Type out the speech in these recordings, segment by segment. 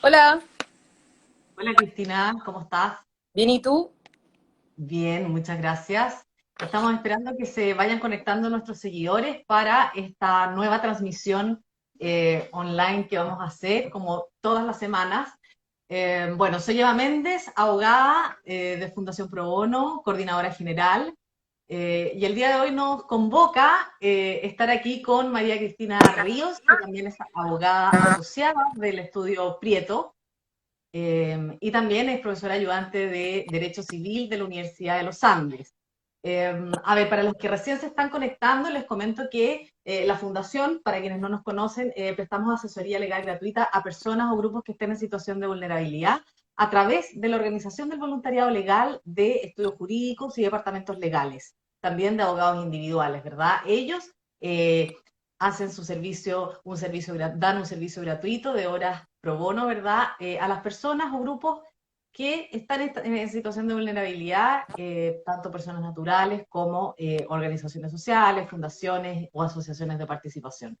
Hola, Hola Cristina, ¿cómo estás? bien, ¿y tú? Bien, muchas gracias. Estamos esperando que se vayan conectando nuestros seguidores para esta nueva transmisión online que vamos a hacer como todas las semanas. Bueno, soy Eva Méndez, abogada de Fundación Pro Bono, coordinadora general, y el día de hoy nos convoca estar aquí con María Cristina Ríos, que también es abogada asociada del estudio Prieto. Y también es profesora ayudante de Derecho Civil de la Universidad de los Andes. A ver, para los que recién se están conectando, les comento que la Fundación, para quienes no nos conocen, prestamos asesoría legal gratuita a personas o grupos que estén en situación de vulnerabilidad a través de la organización del voluntariado legal de estudios jurídicos y departamentos legales, también de abogados individuales, ¿verdad? Ellos hacen su servicio, dan un servicio gratuito de horas pro bono, ¿verdad? A las personas o grupos que están en situación de vulnerabilidad, tanto personas naturales como organizaciones sociales, fundaciones o asociaciones de participación.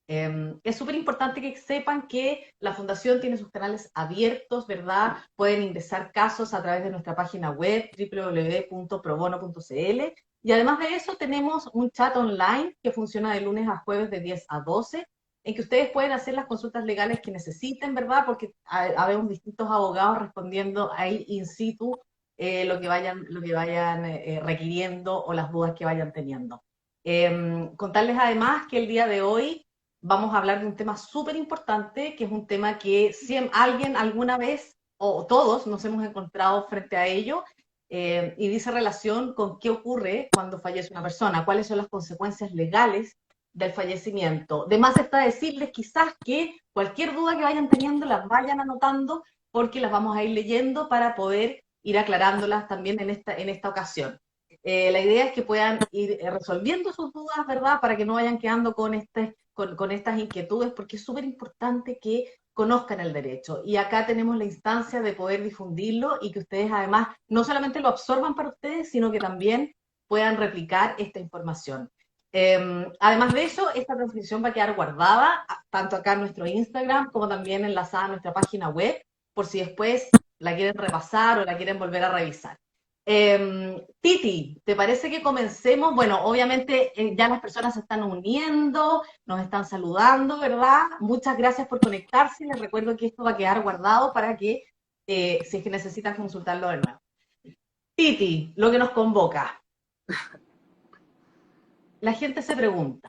Es súper importante que sepan que la Fundación tiene sus canales abiertos, ¿verdad? Pueden ingresar casos a través de nuestra página web www.probono.cl y además de eso tenemos un chat online que funciona de lunes a jueves de 10 a 12 en que ustedes pueden hacer las consultas legales que necesiten, ¿verdad? Porque habemos distintos abogados respondiendo ahí in situ lo que vayan requiriendo o las dudas que vayan teniendo. Contarles además que el día de hoy vamos a hablar de un tema súper importante, que es un tema que si alguien alguna vez o todos nos hemos encontrado frente a ello, y dice relación con qué ocurre cuando fallece una persona, cuáles son las consecuencias legales del fallecimiento. De más está decirles quizás que cualquier duda que vayan teniendo las vayan anotando porque las vamos a ir leyendo para poder ir aclarándolas también en esta ocasión. La idea es que puedan ir resolviendo sus dudas, ¿verdad? Para que no vayan quedando con estas inquietudes, porque es súper importante que conozcan el derecho. Y acá tenemos la instancia de poder difundirlo y que ustedes además no solamente lo absorban para ustedes, sino que también puedan replicar esta información. Además de eso, esta transmisión va a quedar guardada tanto acá en nuestro Instagram como también enlazada a nuestra página web, por si después la quieren repasar o la quieren volver a revisar. Titi, ¿te parece que comencemos? Bueno, obviamente ya las personas se están uniendo, nos están saludando, ¿verdad? Muchas gracias por conectarse. Les recuerdo que esto va a quedar guardado para que, si es que necesitan consultarlo de nuevo. Titi, lo que nos convoca. La gente se pregunta,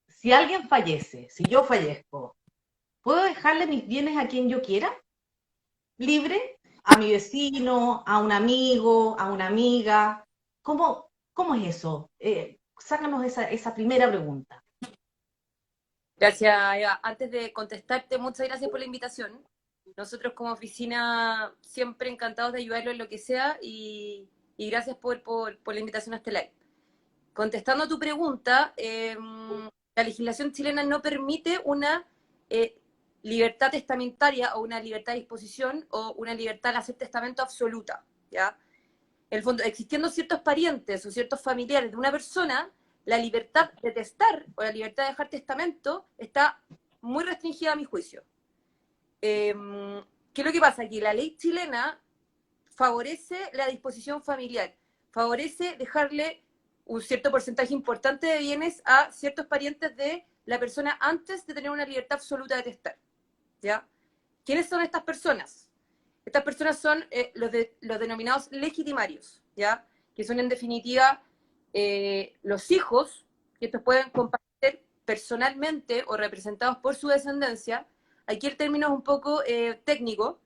si alguien fallece, si yo fallezco, ¿puedo dejarle mis bienes a quien yo quiera? ¿Libre? ¿A mi vecino, a un amigo, a una amiga? ¿Cómo es eso? Sácanos esa primera pregunta. Gracias, Eva. Antes de contestarte, muchas gracias por la invitación. Nosotros como oficina siempre encantados de ayudarlo en lo que sea y gracias por la invitación a este live. Contestando a tu pregunta, la legislación chilena no permite una eh, libertad testamentaria o una libertad de disposición o una libertad al hacer testamento absoluta, ¿ya? En el fondo, existiendo ciertos parientes o ciertos familiares de una persona, la libertad de testar o la libertad de dejar testamento está muy restringida a mi juicio. Eh, ¿Qué es lo que pasa? Aquí la ley chilena favorece la disposición familiar, favorece dejarle un cierto porcentaje importante de bienes a ciertos parientes de la persona antes de tener una libertad absoluta de testar. ¿Ya? ¿Quiénes son estas personas? Estas personas son los denominados legitimarios, ¿ya? Que son en definitiva los hijos, que estos pueden compartir personalmente o representados por su descendencia. Aquí el término es un poco técnico,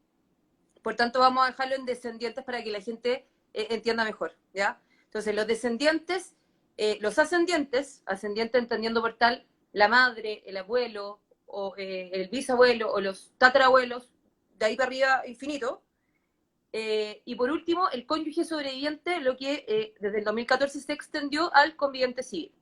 por tanto vamos a dejarlo en descendientes para que la gente entienda mejor, ¿ya? Entonces los descendientes, los ascendientes, ascendiente entendiendo por tal la madre, el abuelo, o el bisabuelo, o los tatarabuelos, de ahí para arriba infinito, y por último, el cónyuge sobreviviente, lo que desde el 2014 se extendió al conviviente civil.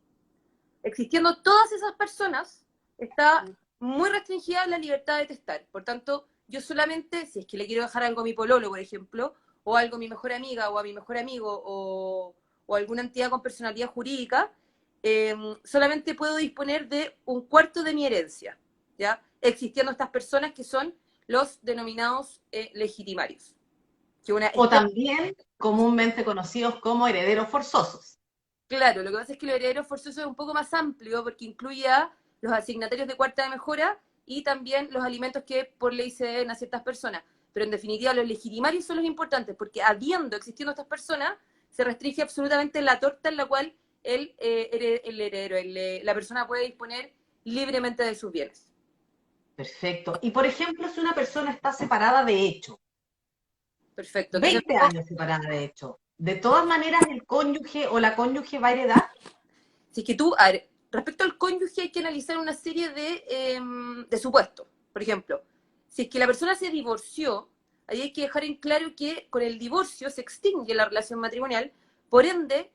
Existiendo todas esas personas, está muy restringida la libertad de testar. Por tanto, yo solamente, si es que le quiero dejar algo a mi pololo, por ejemplo, o algo a mi mejor amiga, o a mi mejor amigo, o alguna entidad con personalidad jurídica, solamente puedo disponer de un cuarto de mi herencia, ¿ya? Existiendo estas personas que son los denominados legitimarios. Que una O también comúnmente conocidos como herederos forzosos. Claro, lo que pasa es que el heredero forzoso es un poco más amplio porque incluye a los asignatarios de cuarta de mejora y también los alimentos que por ley se deben a ciertas personas. Pero en definitiva los legitimarios son los importantes porque existiendo estas personas, se restringe absolutamente la torta en la cual el heredero, la persona puede disponer libremente de sus bienes. Perfecto. Y por ejemplo, si una persona está separada de hecho, Perfecto. Entonces, 20 años separada de hecho, ¿de todas maneras el cónyuge o la cónyuge va a heredar? si es que tú, a ver, respecto al cónyuge hay que analizar una serie de supuestos. Por ejemplo, si es que la persona se divorció, ahí hay que dejar en claro que con el divorcio se extingue la relación matrimonial, por ende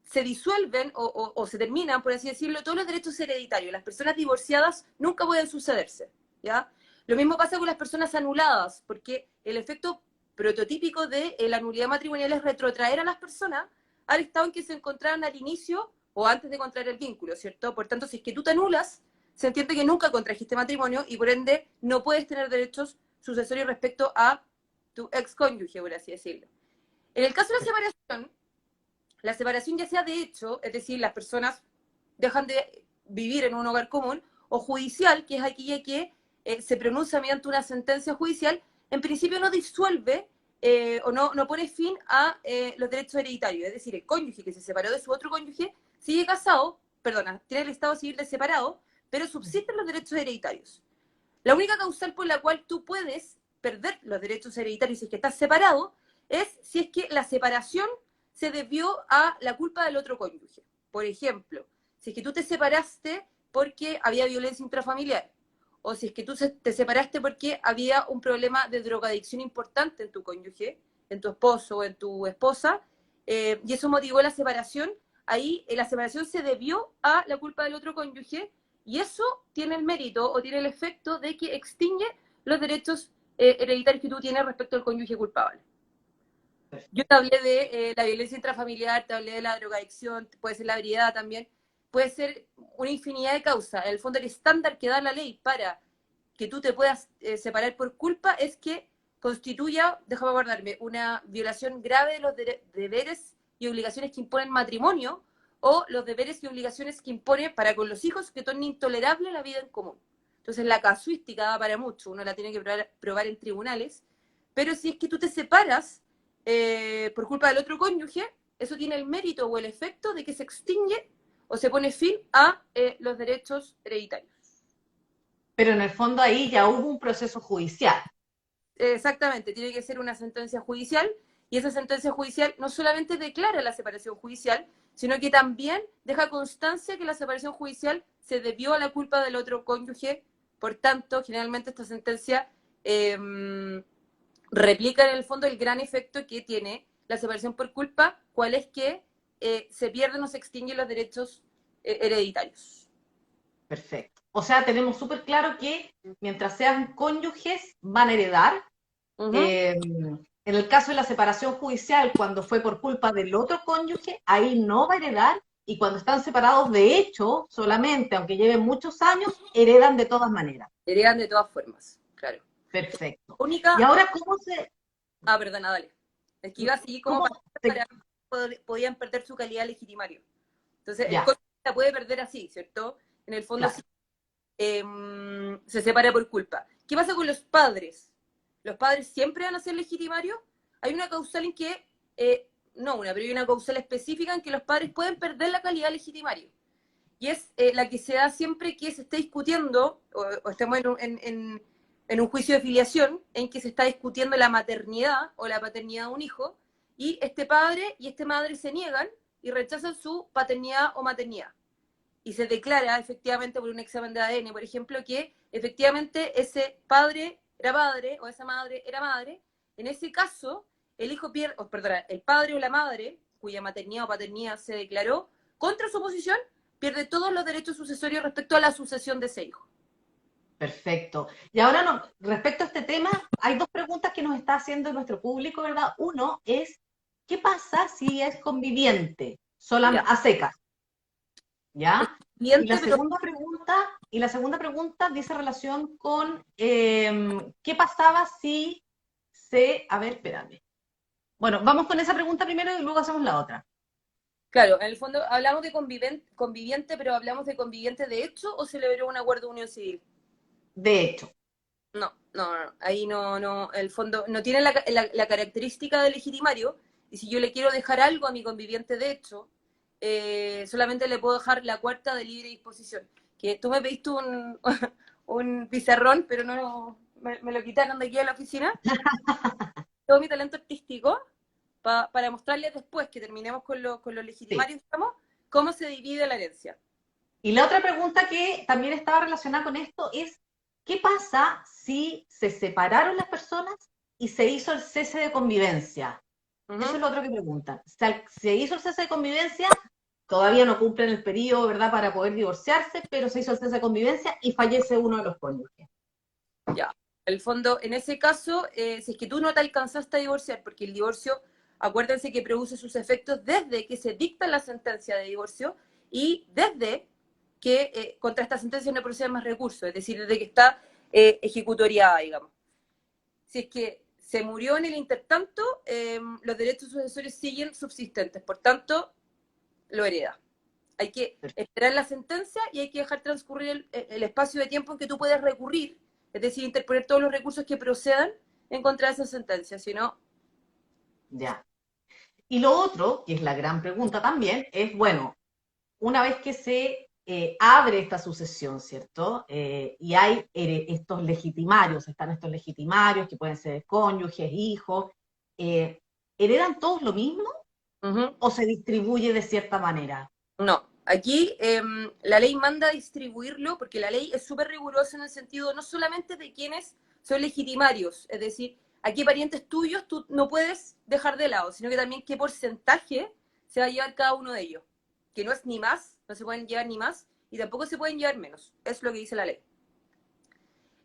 se disuelven o se terminan, por así decirlo, todos los derechos hereditarios. Las personas divorciadas nunca pueden sucederse, ¿ya? Lo mismo pasa con las personas anuladas, porque el efecto prototípico de la nulidad matrimonial es retrotraer a las personas al estado en que se encontraban al inicio o antes de contraer el vínculo, ¿cierto? Por tanto, si es que tú te anulas, se entiende que nunca contrajiste matrimonio y por ende no puedes tener derechos sucesorios respecto a tu ex cónyuge, por así decirlo. En el caso de la separación ya sea de hecho, es decir, las personas dejan de vivir en un hogar común, o judicial, que es aquella que se pronuncia mediante una sentencia judicial, en principio no disuelve o no pone fin a los derechos hereditarios. Es decir, el cónyuge que se separó de su otro cónyuge sigue casado, perdona, tiene el estado civil de separado, pero subsisten los derechos hereditarios. La única causal por la cual tú puedes perder los derechos hereditarios si es que estás separado es si es que la separación se debió a la culpa del otro cónyuge. Por ejemplo, si es que tú te separaste porque había violencia intrafamiliar, o si es que tú te separaste porque había un problema de drogadicción importante en tu cónyuge, en tu esposo o en tu esposa, y eso motivó la separación, ahí la separación se debió a la culpa del otro cónyuge, y eso tiene el mérito o tiene el efecto de que extingue los derechos hereditarios que tú tienes respecto al cónyuge culpable. Yo te hablé de la violencia intrafamiliar, te hablé de la drogadicción, puede ser la variedad también, puede ser una infinidad de causas. En el fondo, el estándar que da la ley para que tú te puedas separar por culpa es que constituya, déjame guardarme, una violación grave de los deberes y obligaciones que impone el matrimonio o los deberes y obligaciones que impone para con los hijos que tornen intolerable la vida en común. Entonces, la casuística da para mucho, uno la tiene que probar en tribunales, pero si es que tú te separas por culpa del otro cónyuge, eso tiene el mérito o el efecto de que se extingue o se pone fin a los derechos hereditarios. Pero en el fondo ahí ya hubo un proceso judicial. Exactamente, tiene que ser una sentencia judicial y esa sentencia judicial no solamente declara la separación judicial, sino que también deja constancia que la separación judicial se debió a la culpa del otro cónyuge. Por tanto, generalmente esta sentencia replica en el fondo el gran efecto que tiene la separación por culpa, cuál es que se pierden o se extinguen los derechos hereditarios. Perfecto. O sea, tenemos súper claro que mientras sean cónyuges van a heredar. En el caso de la separación judicial, cuando fue por culpa del otro cónyuge, ahí no va a heredar. Y cuando están separados de hecho, solamente, aunque lleven muchos años, heredan de todas maneras. Heredan de todas formas, claro. Perfecto. Y Única. ahora, ¿cómo se...? Perdona, dale. Es que iba así como ¿Cómo se... para podían perder su calidad legitimario. Entonces, el Ya. cónyuge la puede perder así, ¿cierto? En el fondo, Claro. sí, se separa por culpa. ¿Qué pasa con los padres? ¿Los padres siempre van a ser legitimarios? Hay una causal en que, no una, pero hay una causal específica en que los padres pueden perder la calidad legitimario. Y es la que se da siempre que se esté discutiendo, o estemos en un juicio de filiación, en que se está discutiendo la maternidad o la paternidad de un hijo, y este padre y esta madre se niegan y rechazan su paternidad o maternidad. Y se declara efectivamente por un examen de ADN, por ejemplo, que efectivamente ese padre era padre o esa madre era madre. En ese caso, el hijo pierde, perdona, el padre o la madre, cuya maternidad o paternidad se declaró contra su posición, pierde todos los derechos sucesorios respecto a la sucesión de ese hijo. Perfecto. Y ahora, respecto a este tema, hay dos preguntas que nos está haciendo nuestro público, ¿verdad? Uno es, ¿qué pasa si es conviviente, sola Ya. a secas? Es ¿Ya? Y la conviviente, pero segunda pregunta Y la segunda pregunta dice relación con qué pasaba si a ver, espérame. Bueno, vamos con esa pregunta primero y luego hacemos la otra. Claro, en el fondo hablamos de conviviente, pero ¿hablamos de conviviente de hecho o celebró un acuerdo de unión civil? De hecho, No, ahí no, el fondo no tiene la característica de legitimario, y si yo le quiero dejar algo a mi conviviente de hecho, solamente le puedo dejar la cuarta de libre disposición. Que tú me pediste un pizarrón, pero no me lo quitaron de aquí a la oficina, todo mi talento artístico, para mostrarles después que terminemos con los sí. legitimarios, digamos, cómo se divide la herencia. Y la otra pregunta que también estaba relacionada con esto es, ¿qué pasa si se separaron las personas y se hizo el cese de convivencia? Eso es Ujú. lo otro que preguntan. Se hizo el cese de convivencia, todavía no cumplen el periodo, ¿verdad?, para poder divorciarse, pero se hizo el cese de convivencia y fallece uno de los cónyuges. Ya. El fondo, en ese caso, si es que tú no te alcanzaste a divorciar, porque el divorcio, acuérdense que produce sus efectos desde que se dicta la sentencia de divorcio y desde que contra esta sentencia no proceden más recursos, es decir, desde que está ejecutoriada, digamos. Si es que se murió en el intertanto, los derechos sucesorios siguen subsistentes, por tanto, lo hereda. Hay que esperar la sentencia y hay que dejar transcurrir el espacio de tiempo en que tú puedes recurrir, es decir, interponer todos los recursos que procedan en contra de esa sentencia, si no... Ya. Y lo otro, que es la gran pregunta también, es, bueno, una vez que se abre esta sucesión, ¿cierto? Y hay estos legitimarios, están estos legitimarios que pueden ser cónyuges, hijos, eh, ¿heredan todos lo mismo Uh -huh. o se distribuye de cierta manera? No, aquí la ley manda a distribuirlo porque la ley es súper rigurosa en el sentido no solamente de quienes son legitimarios, es decir, a qué parientes tuyos tú no puedes dejar de lado, sino que también qué porcentaje se va a llevar cada uno de ellos, que no es ni más, no se pueden llevar ni más y tampoco se pueden llevar menos, es lo que dice la ley.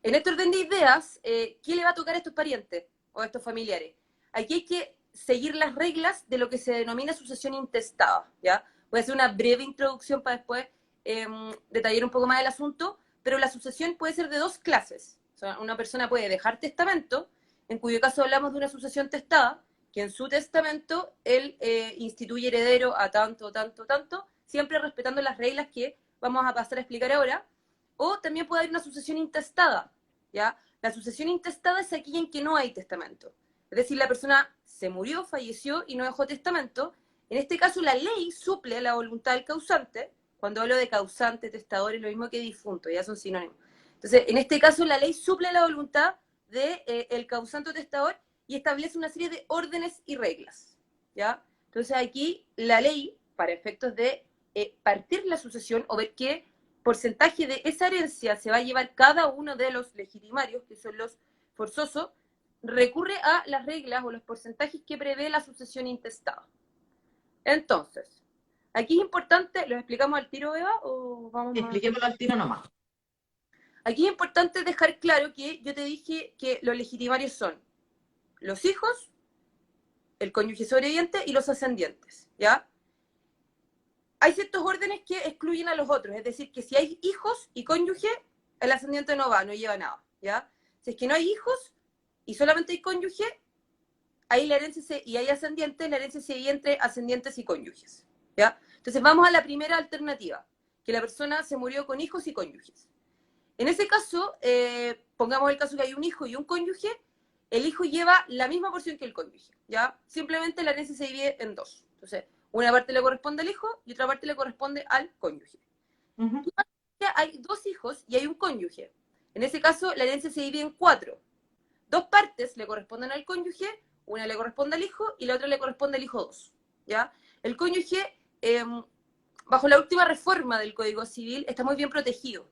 En este orden de ideas, ¿qué le va a tocar a estos parientes o a estos familiares? Aquí hay que seguir las reglas de lo que se denomina sucesión intestada, ¿ya? Voy a hacer una breve introducción para después detallar un poco más el asunto, pero la sucesión puede ser de dos clases. O sea, una persona puede dejar testamento, en cuyo caso hablamos de una sucesión testada, que en su testamento él instituye heredero a tanto, tanto, tanto, siempre respetando las reglas que vamos a pasar a explicar ahora, o también puede haber una sucesión intestada, ¿ya? La sucesión intestada es aquella en que no hay testamento. Es decir, la persona se murió, falleció y no dejó testamento. En este caso, la ley suple la voluntad del causante. Cuando hablo de causante, testador, es lo mismo que difunto, ya son sinónimos. Entonces, en este caso, la ley suple la voluntad del de, causante o testador y establece una serie de órdenes y reglas, ¿ya? Entonces, aquí la ley, para efectos de partir la sucesión o ver qué porcentaje de esa herencia se va a llevar cada uno de los legitimarios, que son los forzosos, recurre a las reglas o los porcentajes que prevé la sucesión intestada. Entonces, aquí es importante, ¿lo explicamos al tiro, Eva, o vamos más? Expliquémoslo al tiro nomás. Aquí es importante dejar claro que yo te dije que los legitimarios son los hijos, el cónyuge sobreviviente y los ascendientes, ¿ya? Hay ciertos órdenes que excluyen a los otros, es decir, que si hay hijos y cónyuge, el ascendiente no va, no lleva nada, ¿ya? Si es que no hay hijos y solamente hay cónyuge, ahí la herencia y hay ascendientes, la herencia se divide entre ascendientes y cónyuges, ¿ya? Entonces vamos a la primera alternativa, que la persona se murió con hijos y cónyuges. En ese caso, pongamos el caso que hay un hijo y un cónyuge, el hijo lleva la misma porción que el cónyuge, ¿ya? Simplemente la herencia se divide en dos. Entonces, una parte le corresponde al hijo y otra parte le corresponde al cónyuge. Uh -huh. Hay dos hijos y hay un cónyuge. En ese caso, la herencia se divide en cuatro. Dos partes le corresponden al cónyuge, una le corresponde al hijo y la otra le corresponde al hijo dos, ¿ya? El cónyuge, bajo la última reforma del Código Civil, está muy bien protegido.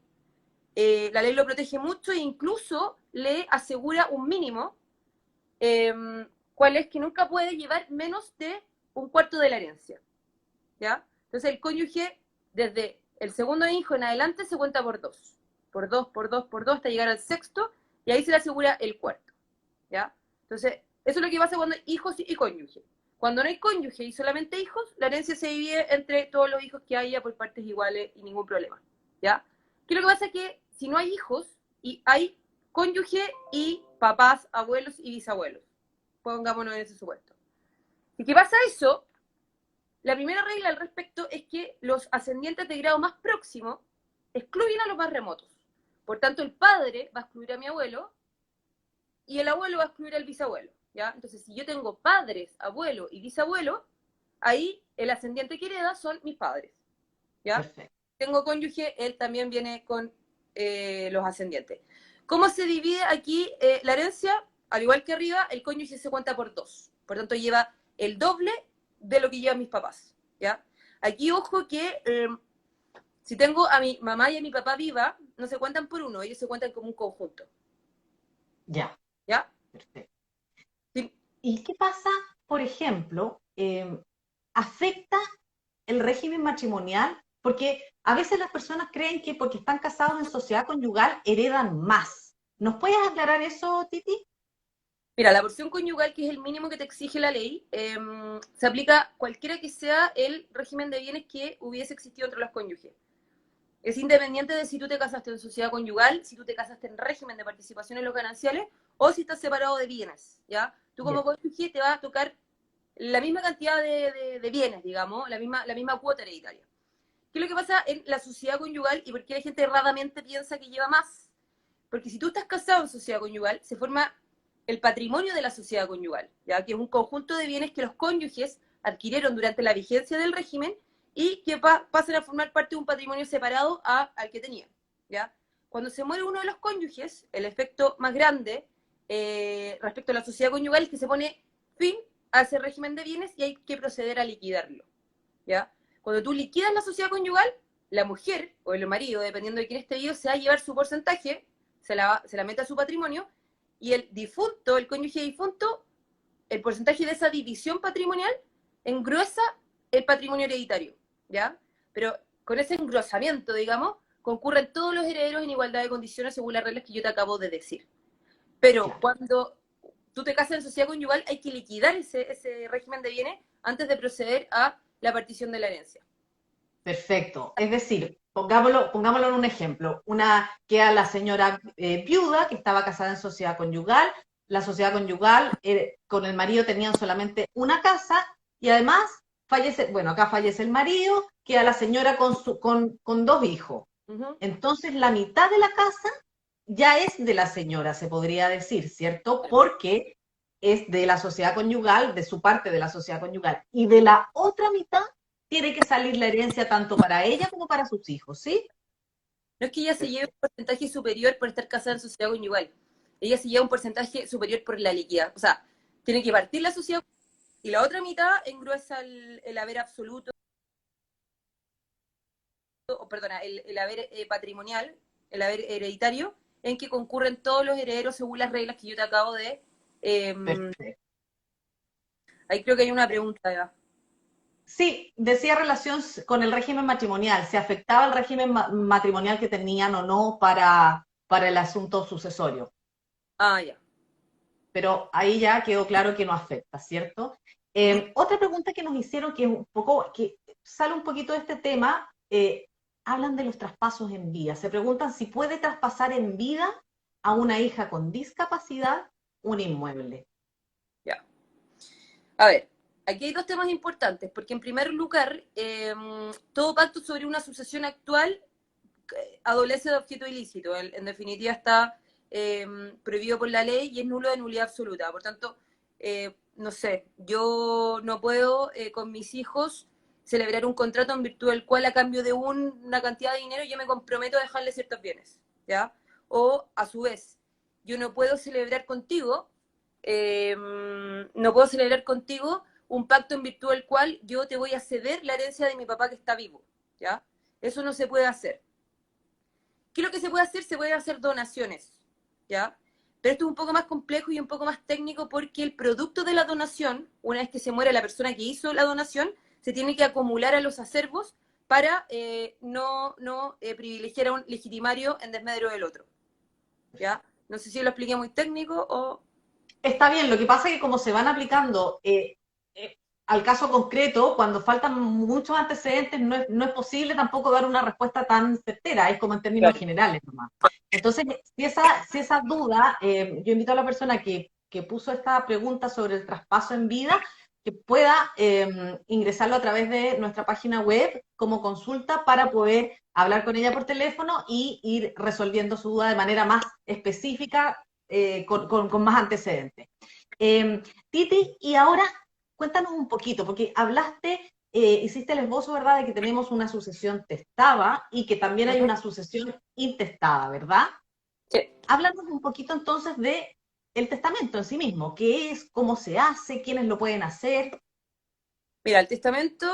La ley lo protege mucho e incluso le asegura un mínimo, cuál es que nunca puede llevar menos de un cuarto de la herencia, ¿ya? Entonces el cónyuge, desde el segundo hijo en adelante, se cuenta por dos, por dos, por dos, por dos, hasta llegar al sexto, y ahí se le asegura el cuarto, ¿ya? Entonces, eso es lo que pasa cuando hay hijos y cónyuge. Cuando no hay cónyuge y solamente hijos, la herencia se divide entre todos los hijos que haya por partes iguales y ningún problema, ¿ya? ¿Qué es lo que pasa? Que si no hay hijos, y hay cónyuge y papás, abuelos y bisabuelos, pongámonos en ese supuesto. ¿Y qué pasa eso? La primera regla al respecto es que los ascendientes de grado más próximo excluyen a los más remotos. Por tanto, el padre va a excluir a mi abuelo y el abuelo va a excluir al bisabuelo. ¿Ya? Entonces, si yo tengo padres, abuelo y bisabuelo, ahí el ascendiente que hereda son mis padres. ¿Ya? Perfecto. Tengo cónyuge, él también viene con los ascendientes. ¿Cómo se divide aquí la herencia? Al igual que arriba, el cónyuge se cuenta por 2. Por tanto, lleva el doble de lo que llevan mis papás. ¿Ya? Aquí, ojo que si tengo a mi mamá y a mi papá viva, no se cuentan por 1, ellos se cuentan como un conjunto. Ya, ¿Ya? perfecto. Sí. ¿Y qué pasa, por ejemplo, afecta el régimen matrimonial? Porque a veces las personas creen que porque están casados en sociedad conyugal heredan más. ¿Nos puedes aclarar eso, Titi? Mira, la porción conyugal, que es el mínimo que te exige la ley, se aplica cualquiera que sea el régimen de bienes que hubiese existido entre los cónyuges. Es independiente de si tú te casaste en sociedad conyugal, si tú te casaste en régimen de participación en los gananciales o si estás separado de bienes, ¿ya? Tú como Ya. cónyuge te va a tocar la misma cantidad de bienes, digamos, la misma cuota hereditaria. ¿Qué es lo que pasa en la sociedad conyugal y por qué la gente erradamente piensa que lleva más? Porque si tú estás casado en sociedad conyugal, se forma el patrimonio de la sociedad conyugal, ¿ya? Que es un conjunto de bienes que los cónyuges adquirieron durante la vigencia del régimen y que pasan a formar parte de un patrimonio separado al que tenían. ¿Ya? Cuando se muere uno de los cónyuges, el efecto más grande respecto a la sociedad conyugal es que se pone fin a ese régimen de bienes y hay que proceder a liquidarlo. ¿Ya? Cuando tú liquidas la sociedad conyugal, la mujer o el marido, dependiendo de quién esté vivo, se va a llevar su porcentaje, se la mete a su patrimonio, y el difunto, el cónyuge difunto, el porcentaje de esa división patrimonial engruesa el patrimonio hereditario, ¿ya? Pero con ese engrosamiento, digamos, concurren todos los herederos en igualdad de condiciones según las reglas que yo te acabo de decir. Pero Claro. cuando tú te casas en sociedad conyugal, hay que liquidar ese régimen de bienes antes de proceder a la partición de la herencia. Perfecto. Es decir, pongámoslo en un ejemplo. Una queda la señora viuda que estaba casada en sociedad conyugal. La sociedad conyugal con el marido tenían solamente una casa y además fallece, bueno, acá fallece el marido, queda la señora con 2 hijos. Uh -huh. Entonces la mitad de la casa ya es de la señora, se podría decir, ¿cierto? Porque es de la sociedad conyugal, de su parte de la sociedad conyugal. Y de la otra mitad tiene que salir la herencia tanto para ella como para sus hijos, ¿sí? No es que ella se lleve un porcentaje superior por estar casada en sociedad conyugal. Ella se lleva un porcentaje superior por la liquidez. O sea, tiene que partir la sociedad y la otra mitad engruesa el haber absoluto, o perdona, el haber patrimonial, el haber hereditario, en que concurren todos los herederos según las reglas que yo te acabo de... Perfecto. Ahí creo que hay una pregunta, Eva. Sí, decía relación con el régimen matrimonial. ¿Se afectaba el régimen matrimonial que tenían o no para el asunto sucesorio? Ah, ya. Pero ahí ya quedó claro que no afecta, ¿cierto? Uh -huh. Otra pregunta que nos hicieron que es un poco, que sale un poquito de este tema, hablan de los traspasos en vida. Se preguntan si puede traspasar en vida a una hija con discapacidad un inmueble. Ya. A ver, aquí hay dos temas importantes, porque en primer lugar, todo pacto sobre una sucesión actual adolece de objeto ilícito. En definitiva está prohibido por la ley y es nulo de nulidad absoluta. Por tanto, no sé, yo no puedo con mis hijos celebrar un contrato en virtud del cual a cambio de una cantidad de dinero yo me comprometo a dejarle ciertos bienes, ¿ya? O a su vez, yo no puedo celebrar contigo, no puedo celebrar contigo un pacto en virtud del cual yo te voy a ceder la herencia de mi papá que está vivo, ¿ya? Eso no se puede hacer. ¿Qué es lo que se puede hacer? Se pueden hacer donaciones, ¿ya? Pero esto es un poco más complejo y un poco más técnico porque el producto de la donación, una vez que se muere la persona que hizo la donación, se tiene que acumular a los acervos para no privilegiar a un legitimario en desmedro del otro, ¿ya? No sé si lo expliqué muy técnico o... Está bien, lo que pasa es que como se van aplicando al caso concreto, cuando faltan muchos antecedentes, no es posible tampoco dar una respuesta tan certera, es como en términos Claro. generales nomás. Entonces, si esa duda, yo invito a la persona que puso esta pregunta sobre el traspaso en vida, que pueda ingresarlo a través de nuestra página web como consulta para poder hablar con ella por teléfono y ir resolviendo su duda de manera más específica, con más antecedentes. Titi, y ahora cuéntanos un poquito, porque hablaste, hiciste el esbozo, ¿verdad?, de que tenemos una sucesión testada y que también hay Ujú. una sucesión intestada, ¿verdad? Sí. Háblanos un poquito entonces de el testamento en sí mismo, qué es, cómo se hace, quiénes lo pueden hacer. Mira, el testamento,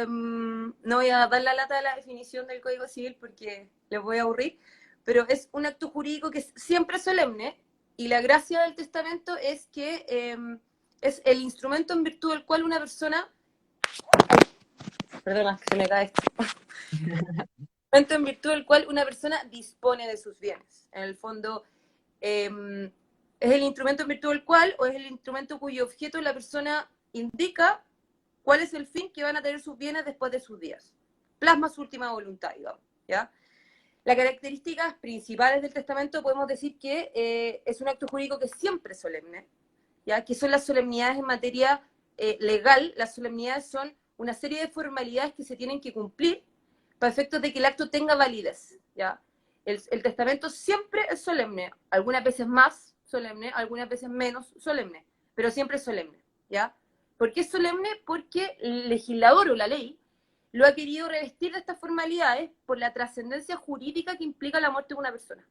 no voy a dar la lata de la definición del Código Civil porque les voy a aburrir, pero es un acto jurídico que es siempre solemne y la gracia del testamento es que es el instrumento en virtud del cual una persona, perdona, se me cae esto, instrumento en virtud del cual una persona dispone de sus bienes. En el fondo, es el instrumento en virtud del cual, o es el instrumento cuyo objeto la persona indica cuál es el fin que van a tener sus bienes después de sus días. Plasma su última voluntad, digamos, ¿ya? Las características principales del testamento podemos decir que es un acto jurídico que es siempre solemne, ¿ya? Que son las solemnidades en materia legal. Las solemnidades son una serie de formalidades que se tienen que cumplir para efectos de que el acto tenga validez, ¿ya? El testamento siempre es solemne, algunas veces más solemne, algunas veces menos solemne, pero siempre es solemne, ¿ya? ¿Por qué es solemne? Porque el legislador o la ley lo ha querido revestir de estas formalidades por la trascendencia jurídica que implica la muerte de una persona,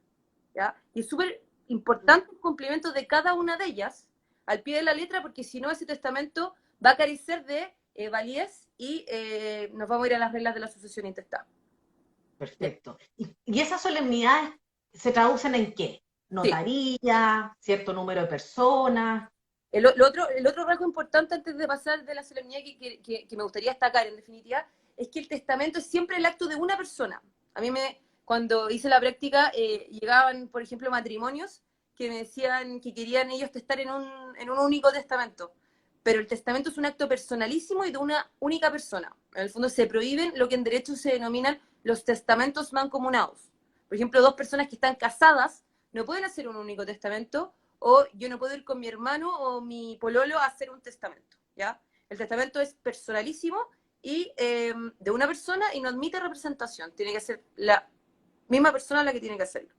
¿ya? Y es súper importante el cumplimiento de cada una de ellas al pie de la letra, porque si no ese testamento va a carecer de validez y nos vamos a ir a las reglas de la sucesión intestada. ¿Ya? Perfecto. ¿Y esas solemnidades se traducen en qué? Sí. Notaría, cierto número de personas. El otro rasgo importante antes de pasar de la solemnidad que me gustaría destacar, en definitiva, es que el testamento es siempre el acto de una persona. Cuando hice la práctica, llegaban, por ejemplo, matrimonios que me decían que querían ellos testar en un único testamento. Pero el testamento es un acto personalísimo y de una única persona. En el fondo se prohíben lo que en derecho se denominan los testamentos mancomunados. Por ejemplo, dos personas que están casadas no pueden hacer un único testamento, o yo no puedo ir con mi hermano o mi pololo a hacer un testamento, ¿ya? El testamento es personalísimo y de una persona y no admite representación. Tiene que ser la misma persona la que tiene que hacerlo.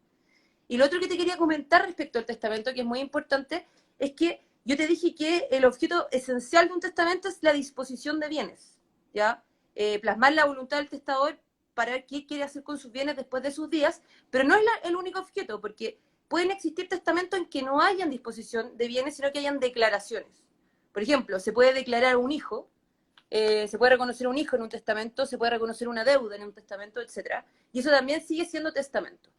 Y lo otro que te quería comentar respecto al testamento, que es muy importante, es que yo te dije que el objeto esencial de un testamento es la disposición de bienes, ¿ya? Plasmar la voluntad del testador para ver qué quiere hacer con sus bienes después de sus días, pero no es el único objeto, porque pueden existir testamentos en que no hayan disposición de bienes, sino que hayan declaraciones. Por ejemplo, se puede declarar un hijo, se puede reconocer un hijo en un testamento, se puede reconocer una deuda en un testamento, etc. Y eso también sigue siendo testamento.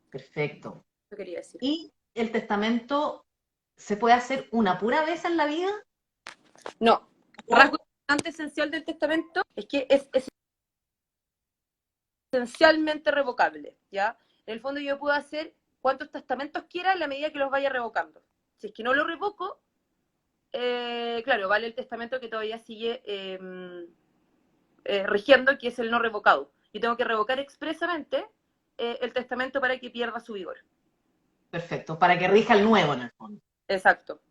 Perfecto. Eso quería decir. ¿Y el testamento se puede hacer una pura vez en la vida? No, rasgo ¿O importante esencial del testamento es que es esencialmente revocable, ¿ya? En el fondo yo puedo hacer cuantos testamentos quiera en la medida que los vaya revocando. Si es que no lo revoco, claro, vale el testamento que todavía sigue rigiendo, que es el no revocado. Yo tengo que revocar expresamente el testamento para que pierda su vigor. perfecto, para que rija el nuevo en el fondo? Exacto.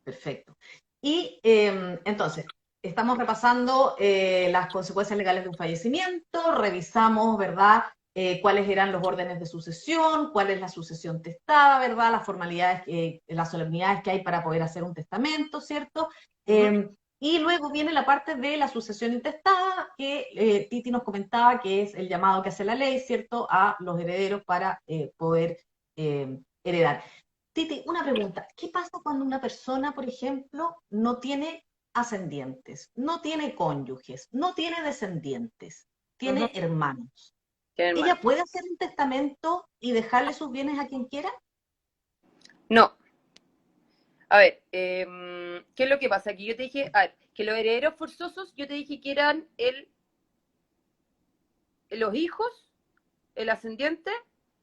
Perfecto. Y entonces, estamos repasando las consecuencias legales de un fallecimiento, revisamos, ¿verdad? Cuáles eran los órdenes de sucesión, cuál es la sucesión testada, ¿verdad? Las formalidades, las solemnidades que hay para poder hacer un testamento, ¿cierto? Uh -huh. Y luego viene la parte de la sucesión intestada, que Titi nos comentaba que es el llamado que hace la ley, ¿cierto?, a los herederos para poder heredar. Titi, una pregunta. ¿Qué pasa cuando una persona, por ejemplo, no tiene ascendientes, no tiene cónyuges, no tiene descendientes, Uh -huh. tiene hermanos? Qué hermano. ¿Ella puede hacer un testamento y dejarle sus bienes a quien quiera? No. A ver, ¿qué es lo que pasa? Aquí yo te dije, a ver, que los herederos forzosos, yo te dije que eran los hijos, el ascendiente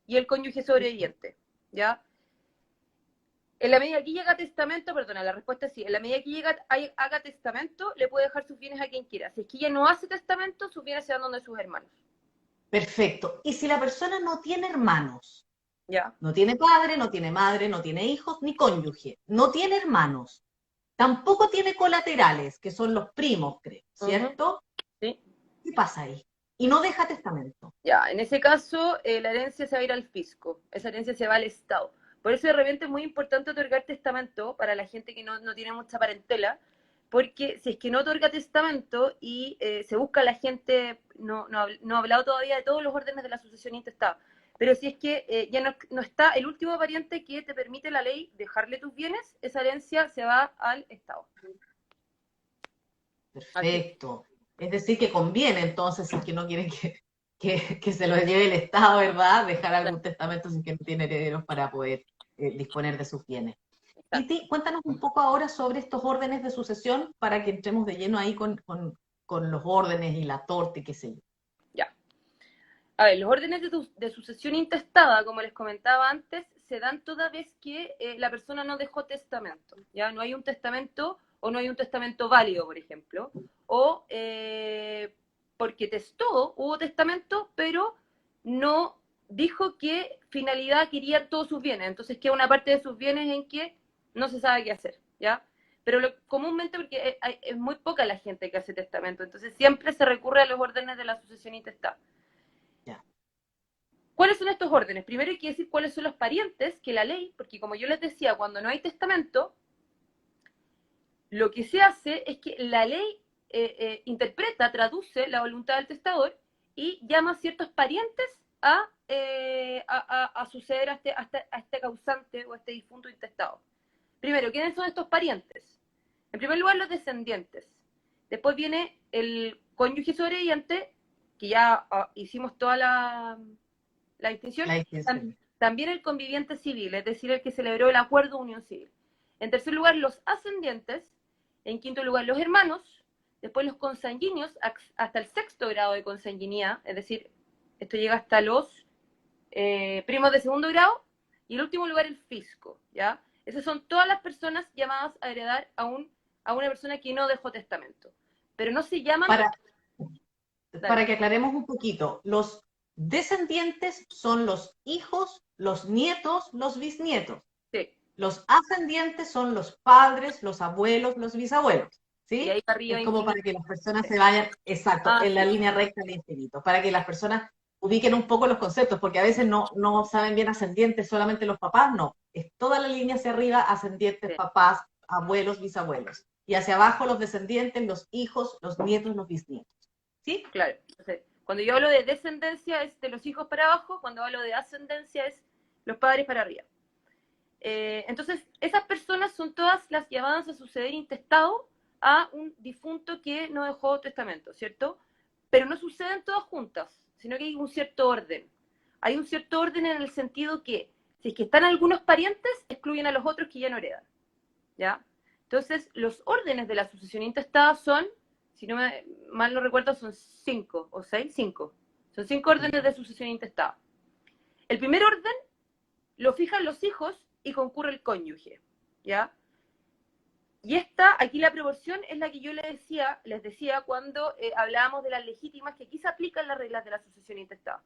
y el cónyuge sobreviviente, ¿ya? En la medida que llega testamento, perdona, la respuesta es sí, en la medida que haga testamento, le puede dejar sus bienes a quien quiera. Si es que ella no hace testamento, sus bienes se van donde sus hermanos. Perfecto. Y si la persona no tiene hermanos, ¿Ya? no tiene padre, no tiene madre, no tiene hijos, ni cónyuge, no tiene hermanos, tampoco tiene colaterales, que son los primos, creo, Ujú. ¿cierto? ¿Sí? ¿Qué pasa ahí? Y no deja testamento. Ya, en ese caso, la herencia se va a ir al fisco, esa herencia se va al Estado. Por eso de repente es muy importante otorgar testamento para la gente que no tiene mucha parentela, porque si es que no otorga testamento y se busca a la gente, no ha hablado todavía de todos los órdenes de la sucesión intestada, pero si es que ya no está el último pariente que te permite la ley dejarle tus bienes, esa herencia se va al Estado. Así. Perfecto. Es decir, que conviene entonces, si es que no quieren que se lo lleve el Estado, ¿verdad? Dejar algún testamento si es que no tiene herederos para poder disponer de sus bienes. Y cuéntanos un poco ahora sobre estos órdenes de sucesión para que entremos de lleno ahí con los órdenes y la torta y qué sé yo. Ya. A ver, los órdenes de sucesión intestada, como les comentaba antes, se dan toda vez que la persona no dejó testamento. Ya no hay un testamento o no hay un testamento válido, por ejemplo, o porque testó, hubo testamento, pero no dijo qué finalidad quería todos sus bienes. Entonces queda una parte de sus bienes en que no se sabe qué hacer, ¿ya? Pero comúnmente, porque es muy poca la gente que hace testamento, entonces siempre se recurre a los órdenes de la sucesión intestada. Ya. ¿Cuáles son estos órdenes? Primero hay que decir cuáles son los parientes que la ley, porque como yo les decía, cuando no hay testamento, lo que se hace es que la ley interpreta, traduce la voluntad del testador y llama a ciertos parientes a suceder a este causante o a este difunto intestado. Primero, ¿quiénes son estos parientes? En primer lugar, los descendientes. Después viene el cónyuge sobreviviente, que ya hicimos toda la distinción. La distinción. También el conviviente civil, es decir, el que celebró el acuerdo de unión civil. En tercer lugar, los ascendientes. En quinto lugar, los hermanos. Después los consanguíneos, hasta el sexto grado de consanguinidad, es decir, esto llega hasta los primos de segundo grado. Y en último lugar, el fisco, ¿ya? Esas son todas las personas llamadas a heredar a una persona que no dejó testamento. Pero no se llaman... Para, Dale. para que aclaremos un poquito, los descendientes son los hijos, los nietos, los bisnietos. Sí. Los ascendientes son los padres, los abuelos, los bisabuelos. Y ¿Sí? ahí para arriba Es como para infinito. que las personas se vayan, exacto, Ah, en la sí. línea recta al infinito, para que las personas ubiquen un poco los conceptos, porque a veces no saben bien ascendientes, solamente los papás, no. Es toda la línea hacia arriba, ascendientes, Sí. papás, abuelos, bisabuelos. Y hacia abajo los descendientes, los hijos, los nietos, los bisnietos. ¿Sí? Claro. Entonces, cuando yo hablo de descendencia es de los hijos para abajo, cuando hablo de ascendencia es los padres para arriba. Entonces, esas personas son todas las llamadas a suceder intestado a un difunto que no dejó testamento, ¿cierto? Pero no suceden todas juntas, sino que hay un cierto orden. Hay un cierto orden en el sentido que, si es que están algunos parientes, excluyen a los otros que ya no heredan, ¿ya? Entonces, los órdenes de la sucesión intestada son, si no mal no recuerdo, son 5 o 6, 5. Son 5 órdenes de sucesión intestada. El primer orden lo fijan los hijos y concurre el cónyuge, ¿ya? Y aquí la proporción es la que yo les decía cuando hablábamos de las legítimas, que aquí se aplican las reglas de la sucesión intestada.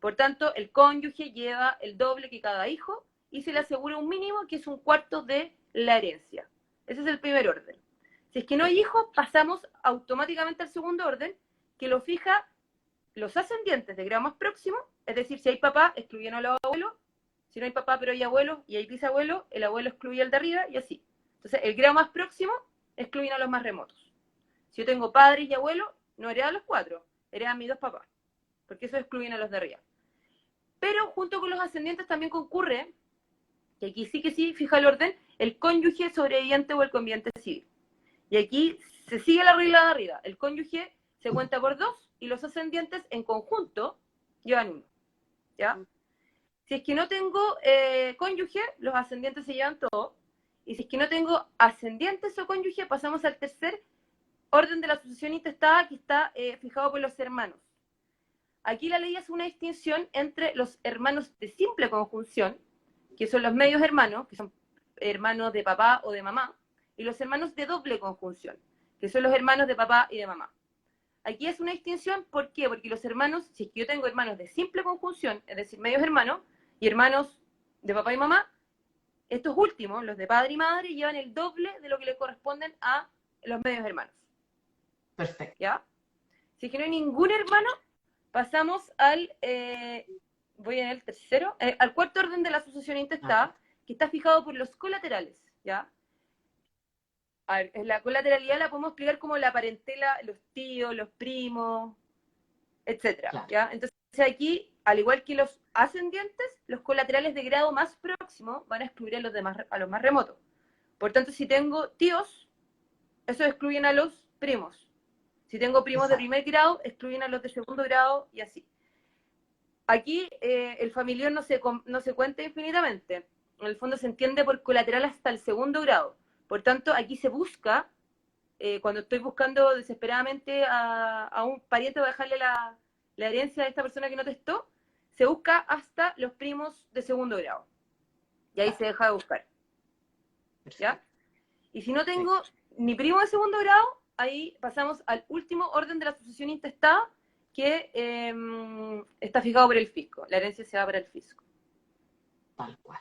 Por tanto, el cónyuge lleva el doble que cada hijo y se le asegura un mínimo que es un cuarto de la herencia. Ese es el primer orden. Si es que no hay hijos, pasamos automáticamente al segundo orden, que lo fija los ascendientes de grado más próximo, es decir, si hay papá, excluyen a los abuelos, si no hay papá pero hay abuelo y hay bisabuelo, el abuelo excluye al de arriba y así. Entonces, el grado más próximo excluyen a los más remotos. Si yo tengo padres y abuelos, no heredan los 4, heredan mis 2 papás, porque eso excluyen a los de arriba. Pero junto con los ascendientes también concurre, que aquí sí que sí, fija el orden, el cónyuge sobreviviente o el conviviente civil. Y aquí se sigue la regla de arriba. El cónyuge se cuenta por 2 y los ascendientes en conjunto llevan 1. ¿Ya? Si es que no tengo cónyuge, los ascendientes se llevan todo. Y si es que no tengo ascendientes o cónyuge, pasamos al tercer orden de la sucesión intestada, que está fijado por los hermanos. Aquí la ley hace una distinción entre los hermanos de simple conjunción, que son los medios hermanos, que son hermanos de papá o de mamá, y los hermanos de doble conjunción, que son los hermanos de papá y de mamá. Aquí es una distinción, ¿por qué? Porque los hermanos, si es que yo tengo hermanos de simple conjunción, es decir, medios hermanos, y hermanos de papá y mamá, estos últimos, los de padre y madre, llevan el doble de lo que le corresponden a los medios hermanos. Perfecto. ¿Ya? Si es que no hay ningún hermano, pasamos al, voy en el tercero, al cuarto orden de la sucesión intestada, que está fijado por los colaterales, ¿ya? A ver, la colateralidad la podemos explicar como la parentela, los tíos, los primos, etcétera, Claro. ¿ya? Entonces aquí, al igual que los ascendientes, los colaterales de grado más próximo van a excluir a los demás, a los más remotos. Por tanto, si tengo tíos, eso excluyen a los primos. Si tengo primos de primer grado, excluyen a los de segundo grado y así. Aquí el familiar no se cuenta infinitamente. En el fondo se entiende por colateral hasta el segundo grado. Por tanto, aquí se busca, cuando estoy buscando desesperadamente a un pariente para dejarle la herencia de esta persona que no testó, se busca hasta los primos de segundo grado. Y ahí se deja de buscar. ¿Ya? Y si no tengo ni primo de segundo grado, ahí pasamos al último orden de la sucesión intestada, que está fijado por el fisco. La herencia se va para el fisco. Tal cual.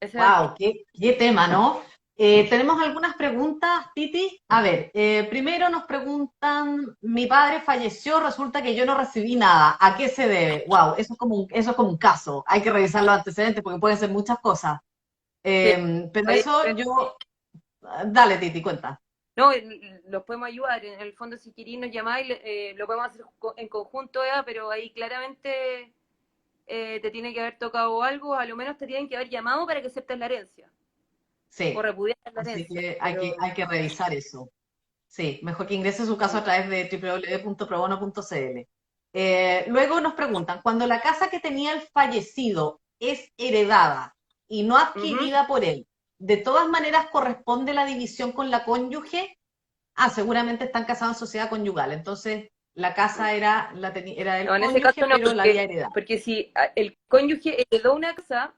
Ese Wow, qué tema, ¿no? Tenemos algunas preguntas, Titi. A ver, primero nos preguntan, mi padre falleció, resulta que yo no recibí nada. ¿A qué se debe? Wow, eso es como un caso. Hay que revisar los antecedentes porque pueden ser muchas cosas. sí. Pero eso yo... Dale, Titi, cuenta. No, los podemos ayudar. En el fondo, si queréis nos llamáis, lo podemos hacer en conjunto, Eva, pero ahí claramente te tiene que haber tocado algo, a lo menos te tienen que haber llamado para que aceptes la herencia. O Sí, repudiar la así herencia. que Pero... hay que revisar eso. Sí, mejor que ingrese su caso a través de www.probono.cl. Luego nos preguntan, cuando la casa que tenía el fallecido es heredada y no adquirida por él, ¿de todas maneras corresponde la división con la cónyuge? Ah, seguramente están casados en sociedad conyugal, entonces la casa era del No, en ese caso cónyuge, no, pero la había heredado. porque si el cónyuge heredó una casa,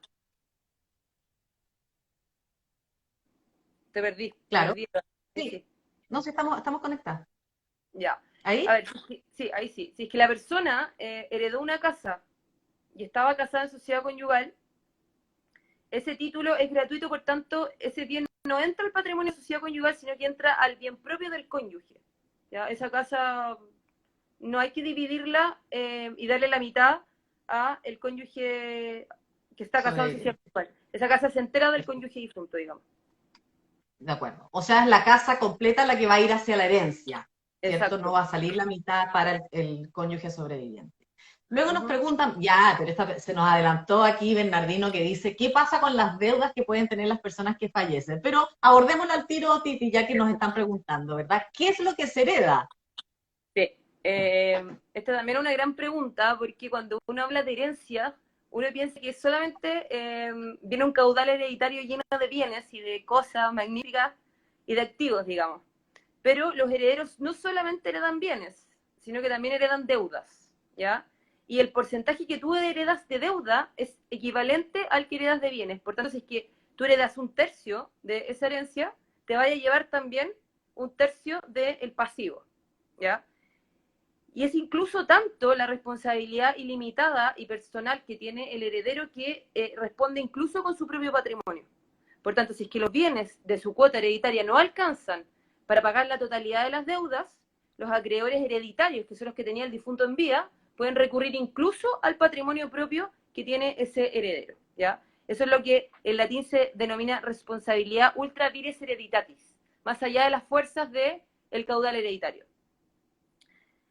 te Claro, perdí. Sí, sí, sí. no sé, estamos conectados. Ya. A ¿Ahí? ver, sí, ahí sí. Si es que la persona heredó una casa y estaba casada en sociedad conyugal, ese título es gratuito, por tanto, ese bien no entra al patrimonio de sociedad conyugal, sino que entra al bien propio del cónyuge. ¿Ya? Esa casa no hay que dividirla y darle la mitad a el cónyuge que está casado en sociedad Sobreviviente. conyugal. Esa casa se entera del cónyuge difunto, digamos. De acuerdo. O sea, es la casa completa la que va a ir hacia la herencia, ¿cierto? No Exacto. va a salir la mitad para el cónyuge sobreviviente. Luego nos Uh-huh. preguntan, ya, pero se nos adelantó aquí Bernardino que dice, ¿qué pasa con las deudas que pueden tener las personas que fallecen? Pero abordémoslo al tiro, Titi, ya que nos están preguntando, ¿verdad? ¿Qué es lo que se hereda? Sí. Esta también es una gran pregunta, porque cuando uno habla de herencia, uno piensa que solamente viene un caudal hereditario lleno de bienes y de cosas magníficas y de activos, digamos. Pero los herederos no solamente heredan bienes, sino que también heredan deudas, ¿ya? Y el porcentaje que tú heredas de deuda es equivalente al que heredas de bienes. Por tanto, si es que tú heredas un tercio de esa herencia, te vaya a llevar también un tercio del pasivo, ¿ya? Y es incluso tanto la responsabilidad ilimitada y personal que tiene el heredero que responde incluso con su propio patrimonio. Por tanto, si es que los bienes de su cuota hereditaria no alcanzan para pagar la totalidad de las deudas, los acreedores hereditarios, que son los que tenía el difunto en vida, pueden recurrir incluso al patrimonio propio que tiene ese heredero, ¿ya? Eso es lo que en latín se denomina responsabilidad ultra vires hereditatis, más allá de las fuerzas del caudal hereditario.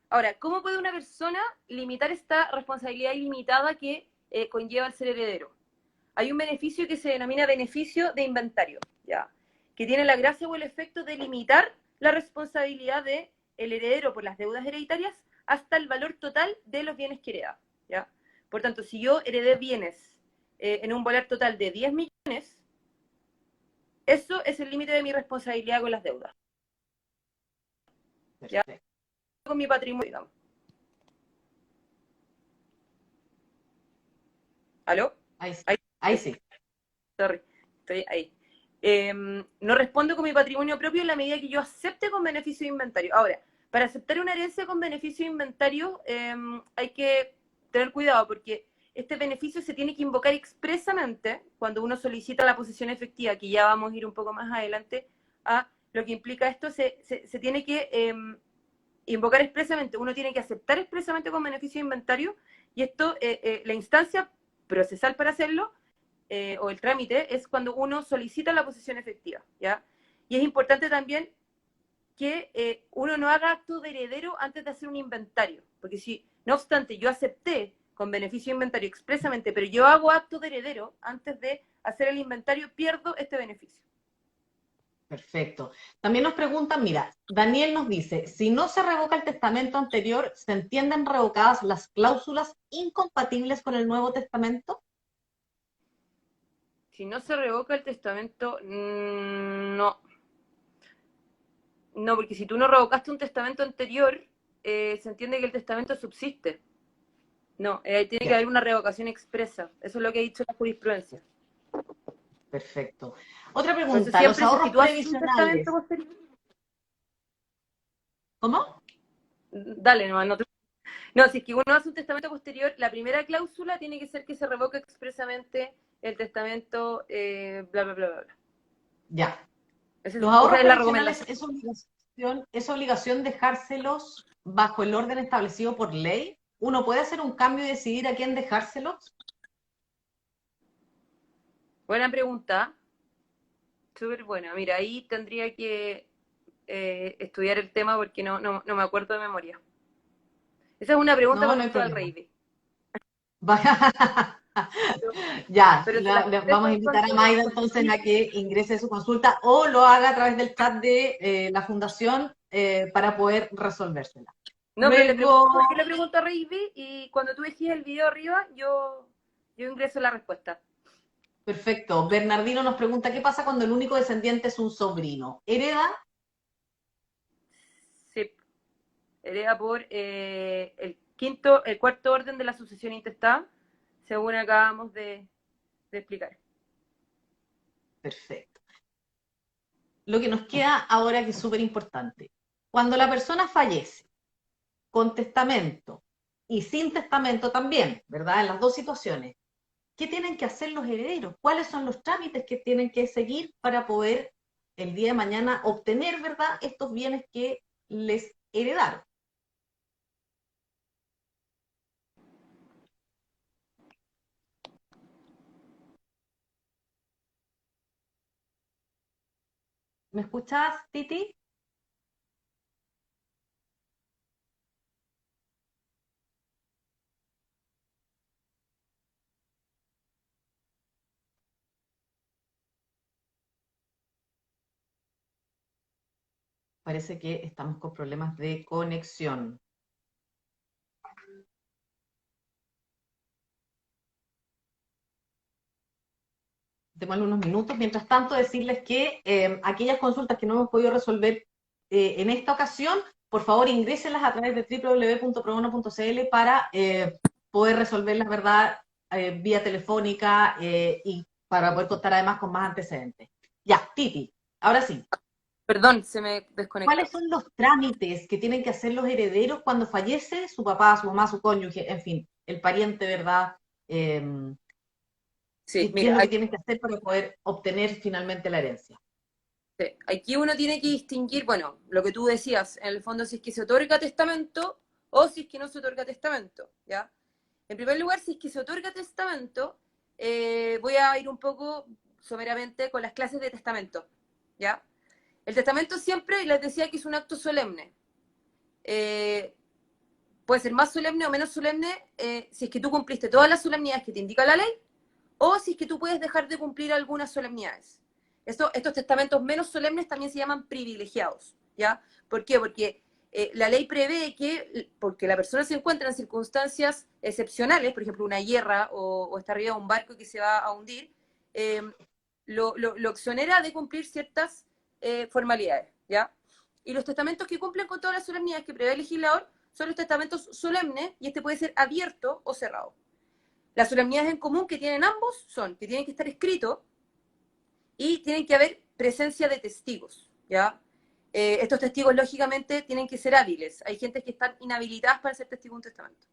Ahora, ¿cómo puede una persona limitar esta responsabilidad ilimitada que conlleva el ser heredero? Hay un beneficio que se denomina beneficio de inventario, ¿ya? Que tiene la gracia o el efecto de limitar la responsabilidad del heredero por las deudas hereditarias hasta el valor total de los bienes que hereda, ¿ya? Por tanto, si yo heredé bienes en un valor total de 10 millones, eso es el límite de mi responsabilidad con las deudas, ¿ya? Perfecto. Con mi patrimonio, digamos. ¿Aló? Ahí sí. Ahí, Ahí sí. sorry, estoy ahí. no respondo con mi patrimonio propio en la medida que yo acepte con beneficio de inventario. Ahora, para aceptar una herencia con beneficio de inventario hay que tener cuidado porque este beneficio se tiene que invocar expresamente cuando uno solicita la posesión efectiva, que ya vamos a ir un poco más adelante a lo que implica esto, se tiene que invocar expresamente, uno tiene que aceptar expresamente con beneficio de inventario y esto, la instancia procesal para hacerlo o el trámite es cuando uno solicita la posesión efectiva, ¿ya? Y es importante también que uno no haga acto de heredero antes de hacer un inventario, porque si, no obstante, yo acepté con beneficio de inventario expresamente, pero yo hago acto de heredero antes de hacer el inventario, pierdo este beneficio. Perfecto. También nos preguntan, mira, Daniel nos dice, si no se revoca el testamento anterior, ¿se entienden revocadas las cláusulas incompatibles con el Nuevo Testamento? Si no se revoca el testamento, no. No, porque si tú no revocaste un testamento anterior, se entiende que el testamento subsiste. No, tiene que Ya, haber una revocación expresa. Eso es lo que ha dicho la jurisprudencia. perfecto. Otra Entonces, pregunta, ¿los siempre si es que ahorros tú haces un testamento previsionales? posterior, ¿Cómo? dale, no te... No, si es que uno hace un testamento posterior, la primera cláusula tiene que ser que se revoque expresamente el testamento, bla, bla, bla, bla, bla. Ya. Los Esa ahorros es la previsionales recomendación. es obligación dejárselos bajo el orden establecido por ley. ¿Uno puede hacer un cambio y decidir a quién dejárselos? Buena pregunta, súper buena. Mira, ahí tendría que estudiar el tema porque no me acuerdo de memoria. Esa es una pregunta No, para no hay usted al problema. rey. Ya, Pero se las le vamos a contesto invitar a Maida entonces a que ingrese su consulta o lo haga a través del chat de la fundación para poder resolvérsela. No, pero Luego, yo le pregunto a Raven y cuando tú dejes el video arriba, yo ingreso la respuesta. perfecto, Bernardino nos pregunta, ¿qué pasa cuando el único descendiente es un sobrino? ¿Hereda? Sí, hereda por el cuarto orden de la sucesión intestada, según acabamos de explicar. Perfecto. Lo que nos queda ahora que es súper importante. Cuando la persona fallece con testamento y sin testamento también, ¿verdad? En las dos situaciones, ¿qué tienen que hacer los herederos? ¿Cuáles son los trámites que tienen que seguir para poder el día de mañana obtener, ¿verdad?, estos bienes que les heredaron? ¿Me escuchas, Titi? Parece que estamos con problemas de conexión. Démosle unos minutos. Mientras tanto, decirles que aquellas consultas que no hemos podido resolver en esta ocasión, por favor ingrésenlas a través de www.probono.cl para poder resolverlas, ¿verdad?, vía telefónica y para poder contar además con más antecedentes. Ya, Titi, ahora sí. Perdón, se me desconectó. ¿Cuáles son los trámites que tienen que hacer los herederos cuando fallece su papá, su mamá, su cónyuge, en fin, el pariente, ¿verdad? Sí, ¿Qué es mira, lo que tienen que hacer para poder obtener finalmente la herencia? aquí uno tiene que distinguir, bueno, lo que tú decías, en el fondo si es que se otorga testamento o si es que no se otorga testamento, ¿ya? En primer lugar, si es que se otorga testamento, voy a ir un poco someramente con las clases de testamento, ¿ya? El testamento siempre les decía que es un acto solemne. Eh, puede ser más solemne o menos solemne si es que tú cumpliste todas las solemnidades que te indica la ley o si es que tú puedes dejar de cumplir algunas solemnidades. Estos testamentos menos solemnes también se llaman privilegiados, ¿ya? ¿Por qué? Porque la ley prevé que, porque la persona se encuentra en circunstancias excepcionales, por ejemplo, una guerra o está arriba de un barco que se va a hundir, eh, lo exonera de cumplir ciertas formalidades, ¿ya? Y los testamentos que cumplen con todas las solemnidades que prevé el legislador son los testamentos solemnes y este puede ser abierto o cerrado. Las solemnidades en común que tienen ambos son que tienen que estar escritos, y tienen que haber presencia de testigos, ¿ya? Estos testigos, lógicamente, tienen que ser hábiles. Hay gente que están inhabilitadas para ser testigo de un testamento.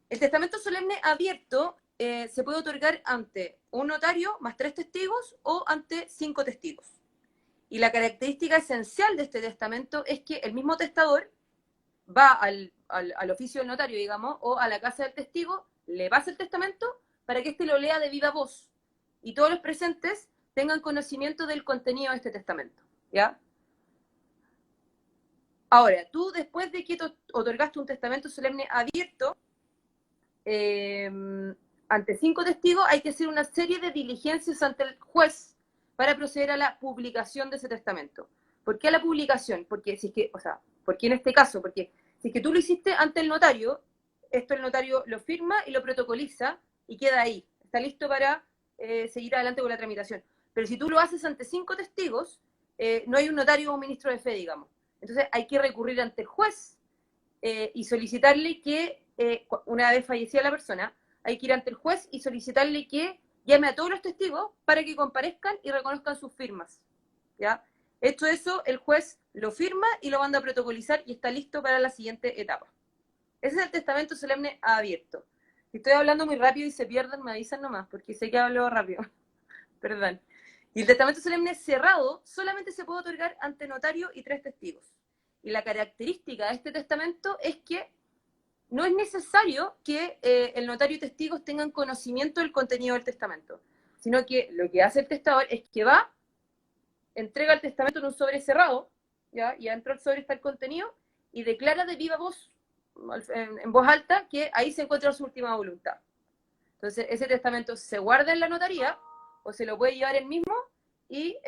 El testamento solemne abierto se puede otorgar ante un notario más 3 testigos o ante 5 testigos. Y la característica esencial de este testamento es que el mismo testador va al oficio del notario, digamos, o a la casa del testigo, le pasa el testamento para que éste lo lea de viva voz y todos los presentes tengan conocimiento del contenido de este testamento, ¿ya? Ahora, tú después de que otorgaste un testamento solemne abierto, ante 5 testigos, hay que hacer una serie de diligencias ante el juez para proceder a la publicación de ese testamento. ¿Por qué a la publicación? Porque si es que, o sea, ¿por qué en este caso? Porque si es que tú lo hiciste ante el notario, esto el notario lo firma y lo protocoliza y queda ahí. Está listo para seguir adelante con la tramitación. Pero si tú lo haces ante 5 testigos, no hay un notario o un ministro de fe, digamos. Entonces hay que recurrir ante el juez y solicitarle que, una vez fallecida la persona, hay que ir ante el juez y solicitarle que llame a todos los testigos para que comparezcan y reconozcan sus firmas, ¿ya? Hecho eso, el juez lo firma y lo manda a protocolizar y está listo para la siguiente etapa. Ese es el testamento solemne abierto. Si estoy hablando muy rápido y se pierden, me avisan nomás, porque sé que hablo rápido. Perdón. Y el testamento solemne cerrado solamente se puede otorgar ante notario y 3 testigos. Y la característica de este testamento es que no es necesario que el notario y testigos tengan conocimiento del contenido del testamento, sino que lo que hace el testador es que va, entrega el testamento en un sobre cerrado, ¿ya? Y adentro del sobre está el contenido, y declara de viva voz, en voz alta, que ahí se encuentra su última voluntad. Entonces, ese testamento se guarda en la notaría, o se lo puede llevar él mismo, y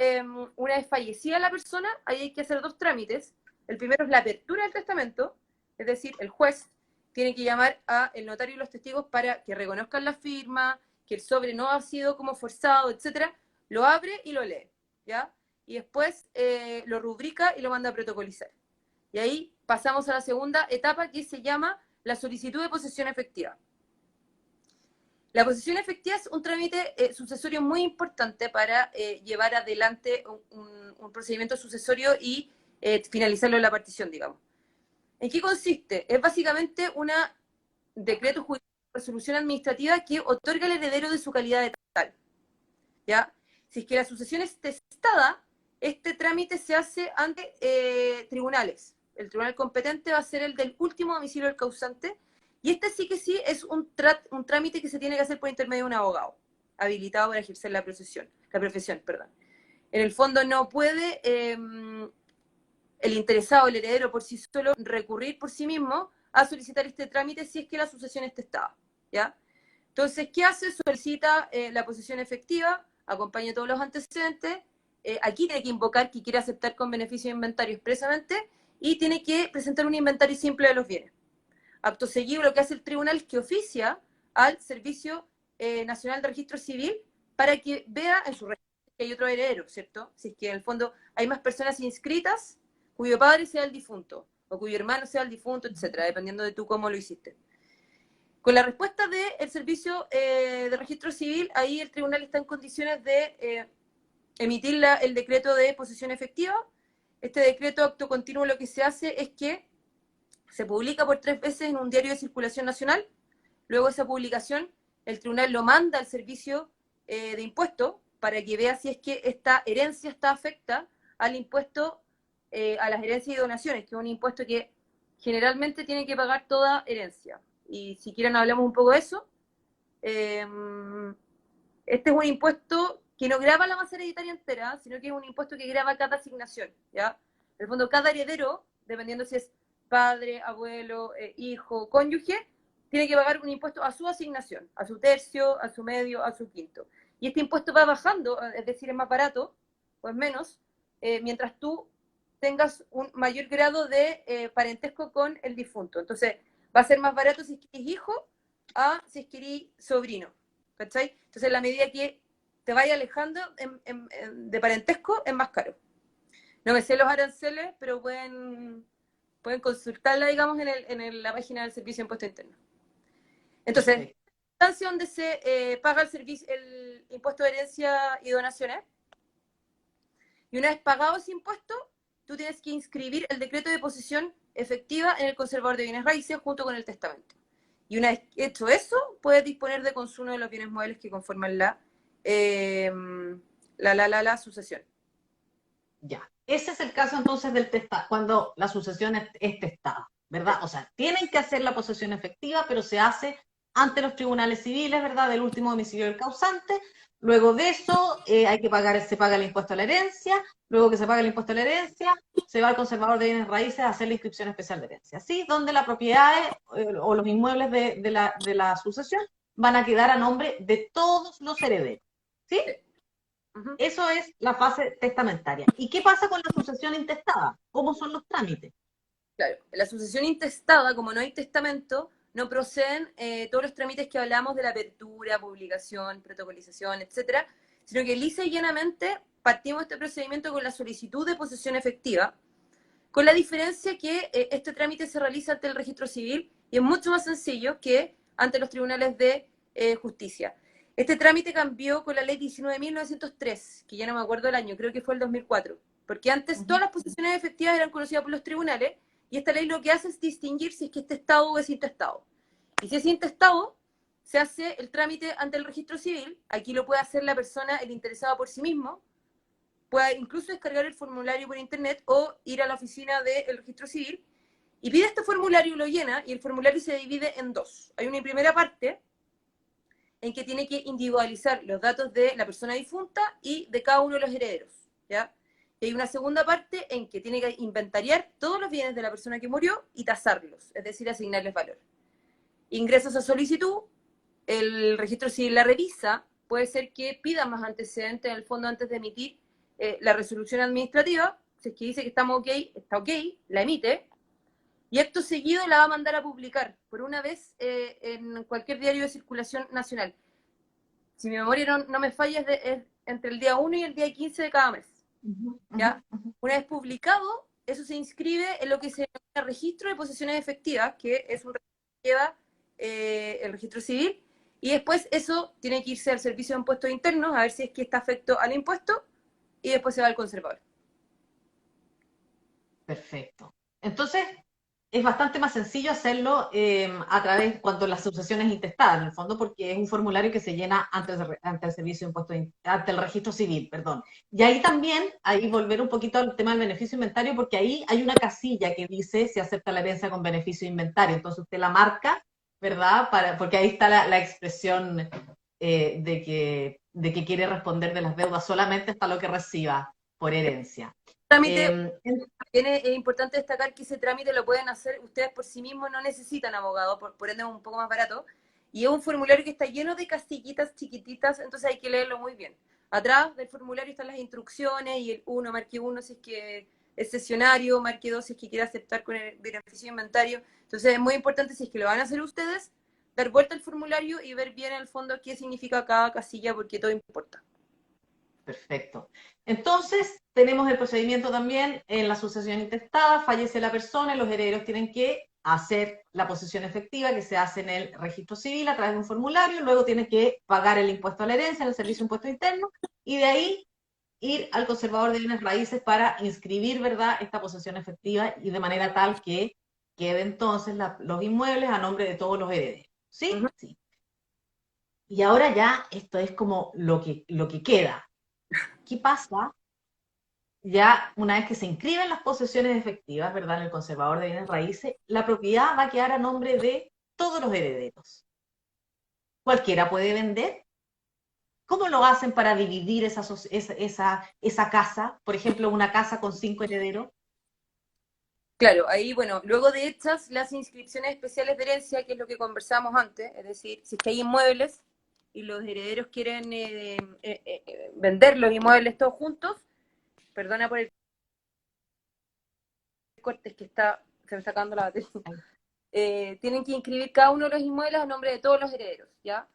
una vez fallecida la persona, ahí hay que hacer 2 trámites. El primero es la apertura del testamento, es decir, el juez tiene que llamar al notario y los testigos para que reconozcan la firma, que el sobre no ha sido como forzado, etcétera. Lo abre y lo lee, ¿ya? Y después lo rubrica y lo manda a protocolizar. Y ahí pasamos a la segunda etapa, que se llama la solicitud de posesión efectiva. La posesión efectiva es un trámite sucesorio muy importante para llevar adelante un procedimiento sucesorio y finalizarlo en la partición, digamos. ¿En qué consiste? Es básicamente un decreto judicial, resolución administrativa que otorga al heredero de su calidad de tal, ¿ya? Si es que la sucesión es testada, este trámite se hace ante tribunales. El tribunal competente va a ser el del último domicilio del causante, y este sí que sí es un trámite que se tiene que hacer por intermedio de un abogado, habilitado para ejercer la profesión. En el fondo no puede el interesado, el heredero por sí solo, recurrir por sí mismo a solicitar este trámite si es que la sucesión es testada, ¿ya? Entonces, ¿qué hace? Solicita la posesión efectiva, acompaña todos los antecedentes, aquí tiene que invocar que quiere aceptar con beneficio de inventario expresamente, y tiene que presentar un inventario simple de los bienes. Acto seguido, lo que hace el tribunal es que oficia al Servicio Nacional de Registro Civil para que vea en su registro que hay otro heredero, ¿cierto? Si es que en el fondo hay más personas inscritas cuyo padre sea el difunto, o cuyo hermano sea el difunto, etcétera, dependiendo de tú cómo lo hiciste. Con la respuesta del Servicio de Registro Civil, ahí el tribunal está en condiciones de emitir el decreto de posesión efectiva. Este decreto acto continuo lo que se hace es que se publica por 3 veces en un diario de circulación nacional. Luego esa publicación, el tribunal lo manda al servicio de impuestos para que vea si es que esta herencia está afecta al impuesto a las herencias y donaciones, que es un impuesto que generalmente tiene que pagar toda herencia. Y si quieren hablamos un poco de eso. Este es un impuesto que no grava la masa hereditaria entera, sino que es un impuesto que grava cada asignación, ¿ya? En el fondo, cada heredero, dependiendo si es padre, abuelo, hijo, cónyuge, tiene que pagar un impuesto a su asignación, a su tercio, a su medio, a su quinto. Y este impuesto va bajando, es decir, es más barato, o es menos, mientras tú tengas un mayor grado de parentesco con el difunto. Entonces, va a ser más barato si es que eres hijo a si es que eres sobrino, ¿cachai? Entonces, en la medida que te vaya alejando de parentesco, es más caro. No me sé los aranceles, pero pueden consultarla, digamos, en la página del Servicio de Impuesto Interno. Entonces, la instancia donde se paga el impuesto de herencia y donaciones Y una vez pagado ese impuesto, tú tienes que inscribir el decreto de posesión efectiva en el conservador de bienes raíces junto con el testamento. Y una vez hecho eso, puedes disponer de consumo de los bienes muebles que conforman la sucesión. Ya. Ese es el caso entonces del testado, cuando la sucesión es testada, ¿verdad? O sea, tienen que hacer la posesión efectiva, pero se hace ante los tribunales civiles, ¿verdad? Del último domicilio del causante. Luego de eso, se paga el impuesto a la herencia. Luego que se paga el impuesto a la herencia, se va al conservador de bienes raíces a hacer la inscripción especial de herencia. ¿Sí? Donde las propiedades o los inmuebles de la sucesión van a quedar a nombre de todos los herederos. ¿Sí? Sí. Uh-huh. Eso es la fase testamentaria. ¿Y qué pasa con la sucesión intestada? ¿Cómo son los trámites? Claro, la sucesión intestada, como no hay testamento, no proceden todos los trámites que hablamos de la apertura, publicación, protocolización, etcétera, sino que lisa y llanamente partimos de este procedimiento con la solicitud de posesión efectiva, con la diferencia que este trámite se realiza ante el registro civil y es mucho más sencillo que ante los tribunales de justicia. Este trámite cambió con la ley 19.903, que ya no me acuerdo el año, creo que fue el 2004, porque antes todas las posesiones efectivas eran conocidas por los tribunales y esta ley lo que hace es distinguir si es que este estado o es intestado. Y si es intestado, se hace el trámite ante el registro civil, aquí lo puede hacer la persona, el interesado por sí mismo, puede incluso descargar el formulario por internet o ir a la oficina del registro civil y pide este formulario, lo llena y el formulario se divide en dos. Hay una primera parte en que tiene que individualizar los datos de la persona difunta y de cada uno de los herederos, ¿ya? Y hay una segunda parte en que tiene que inventariar todos los bienes de la persona que murió y tasarlos, es decir, asignarles valor. Ingresa esa solicitud, el registro civil la revisa, puede ser que pida más antecedentes en el fondo antes de emitir la resolución administrativa, si es que dice que estamos ok, está ok, la emite, y acto seguido la va a mandar a publicar, por una vez en cualquier diario de circulación nacional. Si mi memoria no me falla, es entre el día 1 y el día 15 de cada mes. ¿Ya? Una vez publicado, eso se inscribe en lo que se llama registro de posesiones efectivas, que es un registro que lleva el registro civil, y después eso tiene que irse al servicio de impuestos internos a ver si es que está afecto al impuesto, y después se va al conservador. Perfecto. Entonces, es bastante más sencillo hacerlo a través cuando la sucesión es intestada, en el fondo, porque es un formulario que se llena ante el servicio de impuestos, ante el registro civil, perdón. Y ahí también, ahí volver un poquito al tema del beneficio inventario, porque ahí hay una casilla que dice si acepta la herencia con beneficio inventario. Entonces usted la marca, ¿verdad? Porque ahí está la expresión de que quiere responder de las deudas solamente hasta lo que reciba por herencia. Trámite, Eh, es importante destacar que ese trámite lo pueden hacer ustedes por sí mismos, no necesitan abogado, por ende es un poco más barato. Y es un formulario que está lleno de castillitas chiquititas, entonces hay que leerlo muy bien. Atrás del formulario están las instrucciones y el 1, marque 1 si es que es sesionario, marque 2 si es que quiere aceptar con el beneficio de inventario. Entonces es muy importante, si es que lo van a hacer ustedes, dar vuelta al formulario y ver bien en el fondo qué significa cada casilla, porque todo importa. Perfecto. Entonces, tenemos el procedimiento también en la sucesión intestada, fallece la persona y los herederos tienen que hacer la posesión efectiva que se hace en el registro civil a través de un formulario, luego tienen que pagar el impuesto a la herencia en el servicio de impuesto interno y de ahí ir al conservador de bienes raíces para inscribir, ¿verdad?, esta posesión efectiva y de manera tal que quede entonces los inmuebles a nombre de todos los herederos. Uh -huh. ¿Sí? Sí. Y ahora ya esto es como lo que queda. ¿Qué pasa ya una vez que se inscriben las posesiones efectivas, ¿verdad?, en el conservador de bienes raíces? La propiedad va a quedar a nombre de todos los herederos. Cualquiera puede vender. ¿Cómo lo hacen para dividir esa casa? Por ejemplo, una casa con 5 herederos. Claro, ahí, bueno, luego de hechas las inscripciones especiales de herencia, que es lo que conversábamos antes, es decir, si es que hay inmuebles y los herederos quieren vender los inmuebles todos juntos, perdona por el corte, es que se me está sacando la batería, tienen que inscribir cada uno de los inmuebles a nombre de todos los herederos, ¿ya?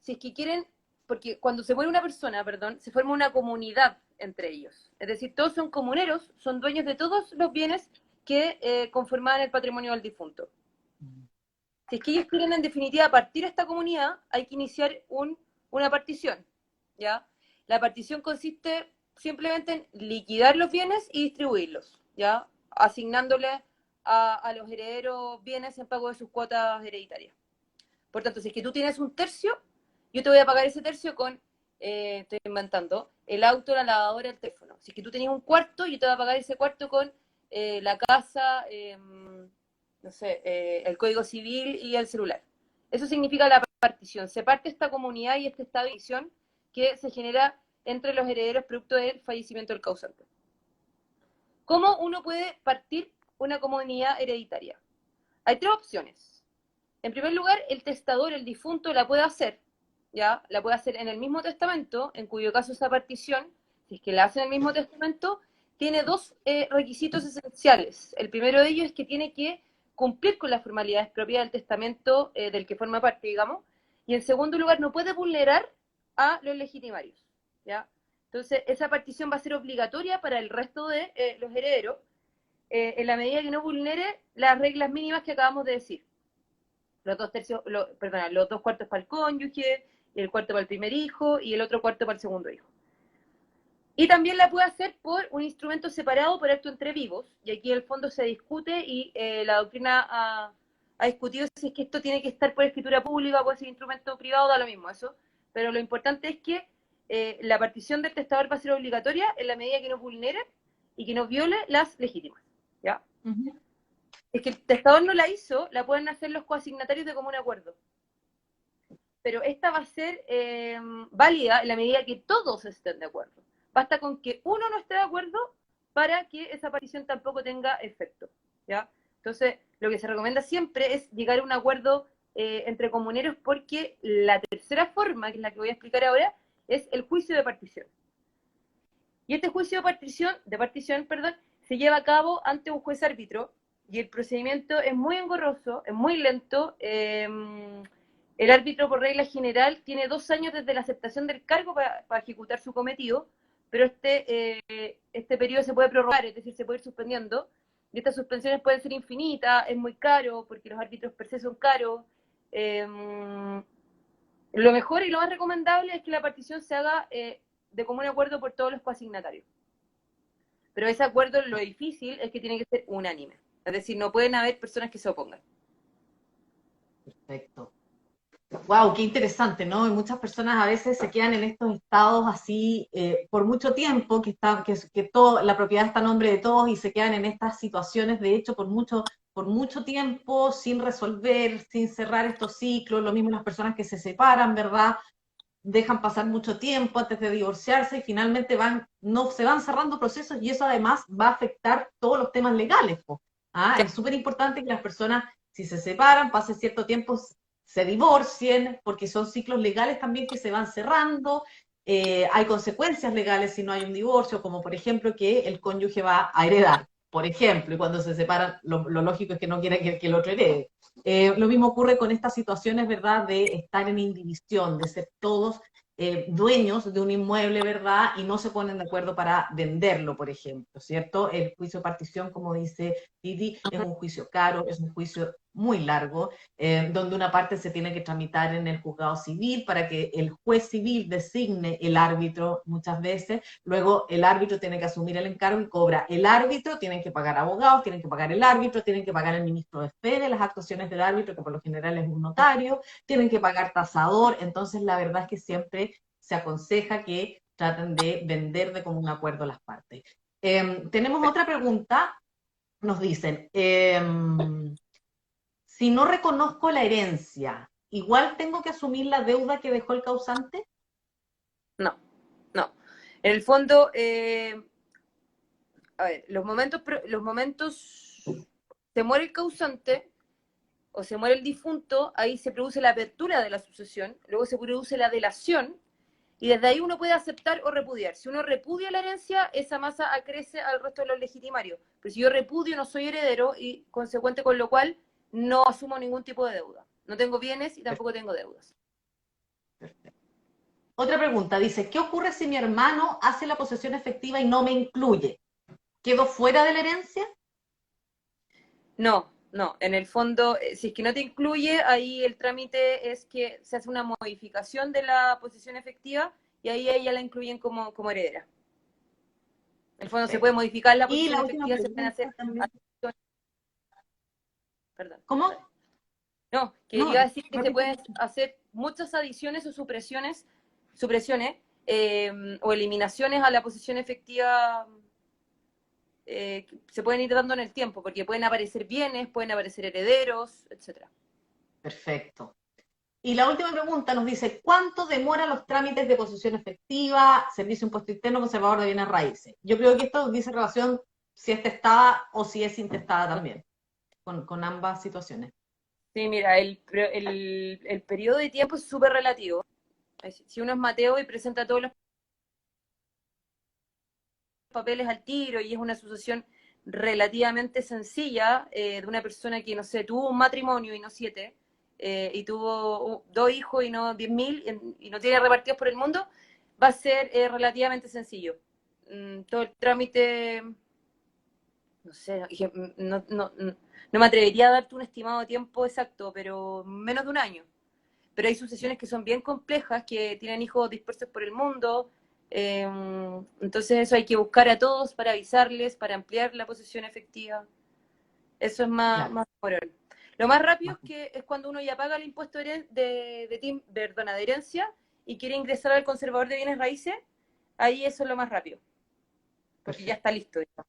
Si es que quieren, porque cuando se muere una persona, perdón, se forma una comunidad entre ellos, es decir, todos son comuneros, son dueños de todos los bienes que conformaban el patrimonio del difunto. Si es que ellos quieren, en definitiva, partir a esta comunidad, hay que iniciar una partición, ¿ya? La partición consiste simplemente en liquidar los bienes y distribuirlos, ¿ya? Asignándole a los herederos bienes en pago de sus cuotas hereditarias. Por tanto, si es que tú tienes un tercio, yo te voy a pagar ese tercio con, estoy inventando, el auto, la lavadora, el teléfono. Si es que tú tenías un cuarto, yo te voy a pagar ese cuarto con la casa, no sé, el código civil y el celular. Eso significa la partición. Se parte esta comunidad y este estado de división que se genera entre los herederos producto del fallecimiento del causante. ¿Cómo uno puede partir una comunidad hereditaria? Hay tres opciones. En primer lugar, el testador, el difunto, la puede hacer, ¿ya? La puede hacer en el mismo testamento, en cuyo caso esa partición, si es que la hace en el mismo testamento, tiene dos requisitos esenciales. El primero de ellos es que tiene que cumplir con las formalidades propias del testamento del que forma parte, digamos, y en segundo lugar, no puede vulnerar a los legitimarios, ¿ya? Entonces, esa partición va a ser obligatoria para el resto de los herederos, en la medida que no vulnere las reglas mínimas que acabamos de decir. Los dos tercios, los dos cuartos para el cónyuge, el cuarto para el primer hijo y el otro cuarto para el segundo hijo. Y también la puede hacer por un instrumento separado por acto entre vivos, y aquí el fondo se discute y la doctrina ha discutido si es que esto tiene que estar por escritura pública o puede ser instrumento privado, da lo mismo eso, pero lo importante es que la partición del testador va a ser obligatoria en la medida que no vulnere y que no viole las legítimas, ¿ya? Uh-huh. Es que el testador no la hizo, la pueden hacer los coasignatarios de común acuerdo. Pero esta va a ser válida en la medida que todos estén de acuerdo. Basta con que uno no esté de acuerdo para que esa partición tampoco tenga efecto, ¿ya? Entonces, lo que se recomienda siempre es llegar a un acuerdo entre comuneros, porque la tercera forma, que es la que voy a explicar ahora, es el juicio de partición. Y este juicio de partición, se lleva a cabo ante un juez árbitro, y el procedimiento es muy engorroso, es muy lento. El árbitro, por regla general, tiene 2 años desde la aceptación del cargo para ejecutar su cometido, pero este periodo se puede prorrogar, es decir, se puede ir suspendiendo, y estas suspensiones pueden ser infinitas, es muy caro, porque los árbitros per se son caros. Lo mejor y lo más recomendable es que la partición se haga de común acuerdo por todos los coasignatarios. Pero ese acuerdo, lo difícil es que tiene que ser unánime. Es decir, no pueden haber personas que se opongan. Perfecto. Wow, qué interesante, ¿no? Y muchas personas a veces se quedan en estos estados así por mucho tiempo, que la propiedad está a nombre de todos, y se quedan en estas situaciones, de hecho, por mucho tiempo, sin resolver, sin cerrar estos ciclos. Lo mismo las personas que se separan, ¿verdad? Dejan pasar mucho tiempo antes de divorciarse y finalmente se van cerrando procesos, y eso además va a afectar todos los temas legales. Es súper importante que las personas, si se separan, pase cierto tiempo, se divorcien, porque son ciclos legales también que se van cerrando. Hay consecuencias legales si no hay un divorcio, como por ejemplo que el cónyuge va a heredar, por ejemplo, y cuando se separan, lo lógico es que no quiera que el otro herede. Lo mismo ocurre con estas situaciones, ¿verdad?, de estar en indivisión, de ser todos dueños de un inmueble, ¿verdad?, y no se ponen de acuerdo para venderlo, por ejemplo, ¿cierto? El juicio de partición, como dice Titi, es un juicio caro, es un juicio muy largo, donde una parte se tiene que tramitar en el juzgado civil para que el juez civil designe el árbitro muchas veces. Luego el árbitro tiene que asumir el encargo y cobra el árbitro, tienen que pagar abogados, tienen que pagar el árbitro, tienen que pagar el ministro de fe de las actuaciones del árbitro, que por lo general es un notario, tienen que pagar tasador. Entonces la verdad es que siempre se aconseja que traten de vender de común acuerdo las partes. Tenemos otra pregunta. Nos dicen, si no reconozco la herencia, ¿igual tengo que asumir la deuda que dejó el causante? No, no. En el fondo, a ver, los momentos, se muere el causante o se muere el difunto, ahí se produce la apertura de la sucesión, luego se produce la delación, y desde ahí uno puede aceptar o repudiar. Si uno repudia la herencia, esa masa acrece al resto de los legitimarios. Pero si yo repudio, no soy heredero, y consecuente con lo cual no asumo ningún tipo de deuda. No tengo bienes y tampoco tengo deudas. Perfecto. Otra pregunta, dice, ¿qué ocurre si mi hermano hace la posesión efectiva y no me incluye? ¿Quedo fuera de la herencia? No, no. En el fondo, si es que no te incluye, ahí el trámite es que se hace una modificación de la posesión efectiva y ahí ella la incluyen como heredera. En el fondo se puede Perfecto. modificar la Y posición la última efectiva, se pueden hacer pregunta también. acciones, perdón. ¿Cómo? No, que No, iba a decir que se repite. pueden hacer muchas adiciones o supresiones o eliminaciones a la posición efectiva, se pueden ir dando en el tiempo, porque pueden aparecer bienes, pueden aparecer herederos, etcétera. Perfecto. Y la última pregunta nos dice, ¿cuánto demoran los trámites de posesión efectiva, servicio de impuesto interno, conservador de bienes raíces? Yo creo que esto dice relación si es testada o si es intestada también, con ambas situaciones. Sí, mira, el periodo de tiempo es súper relativo. Si uno es Mateo y presenta todos los papeles al tiro y es una sucesión relativamente sencilla de una persona que, no sé, tuvo un matrimonio y no 7, y tuvo 2 hijos y no 10.000 y no tiene repartidos por el mundo, va a ser relativamente sencillo. Todo el trámite, no sé, no me atrevería a darte un estimado de tiempo exacto, pero menos de un año. Pero hay sucesiones que son bien complejas, que tienen hijos dispersos por el mundo, entonces eso hay que buscar a todos para avisarles, para ampliar la posesión efectiva. Eso es Claro. más moral. Lo más rápido Más- es cuando uno ya paga el impuesto de herencia y quiere ingresar al conservador de bienes raíces, ahí eso es lo más rápido, porque ya está Perfecto. listo.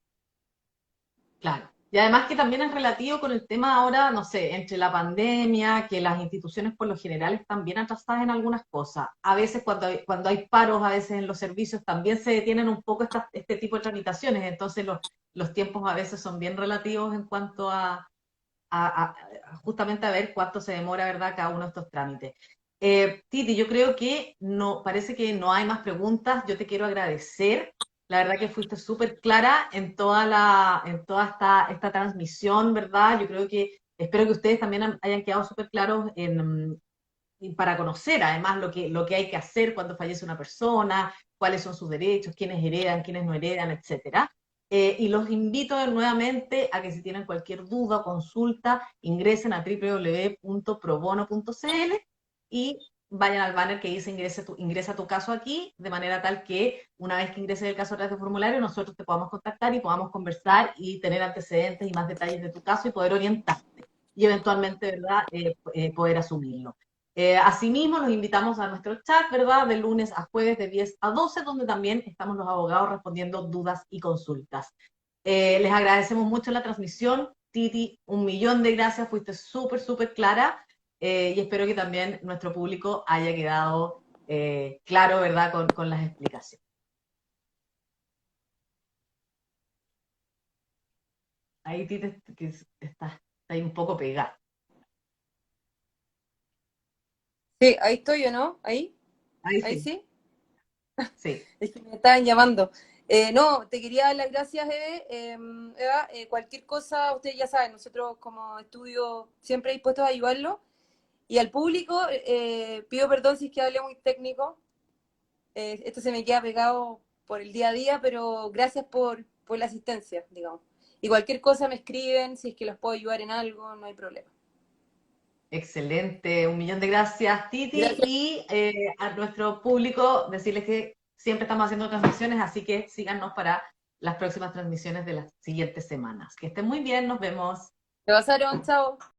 Claro. Y además que también es relativo con el tema ahora, no sé, entre la pandemia, que las instituciones por lo general están bien atrasadas en algunas cosas. A veces cuando hay paros, a veces en los servicios también se detienen un poco este tipo de tramitaciones. Entonces los tiempos a veces son bien relativos en cuanto justamente a ver cuánto se demora, ¿verdad?, cada uno de estos trámites. Titi, yo creo que no, parece que no hay más preguntas. Yo te quiero agradecer. La verdad que fuiste súper clara en toda esta transmisión, ¿verdad? Yo creo que, espero que ustedes también hayan quedado súper claros y para conocer además lo que hay que hacer cuando fallece una persona, cuáles son sus derechos, quiénes heredan, quiénes no heredan, etcétera. Y los invito nuevamente a que si tienen cualquier duda o consulta, ingresen a www.probono.cl y vayan al banner que dice ingresa tu caso aquí, de manera tal que una vez que ingreses el caso a través de formulario, nosotros te podamos contactar y podamos conversar y tener antecedentes y más detalles de tu caso y poder orientarte y eventualmente, ¿verdad?, poder asumirlo. Asimismo, los invitamos a nuestro chat, ¿verdad? De lunes a jueves de 10 a 12, donde también estamos los abogados respondiendo dudas y consultas. Les agradecemos mucho la transmisión. Titi, un millón de gracias, fuiste súper, súper clara y espero que también nuestro público haya quedado claro, ¿verdad?, con las explicaciones. Ahí, Titi, que está ahí un poco pegada. Sí, ahí estoy, ¿o no? Ahí Ahí sí, sí. sí. Es que me estaban llamando. No, te quería dar las gracias, Eva. Cualquier cosa, ustedes ya saben, nosotros como estudio siempre dispuestos a ayudarlo. Y al público, pido perdón si es que hablé muy técnico. Esto se me queda pegado por el día a día, pero gracias por la asistencia, digamos. Y cualquier cosa me escriben, si es que los puedo ayudar en algo, no hay problema. Excelente, un millón de gracias, Titi, Gracias. y a nuestro público decirles que siempre estamos haciendo transmisiones, así que síganos para las próximas transmisiones de las siguientes semanas. Que estén muy bien, nos vemos. Te pasaron, chao.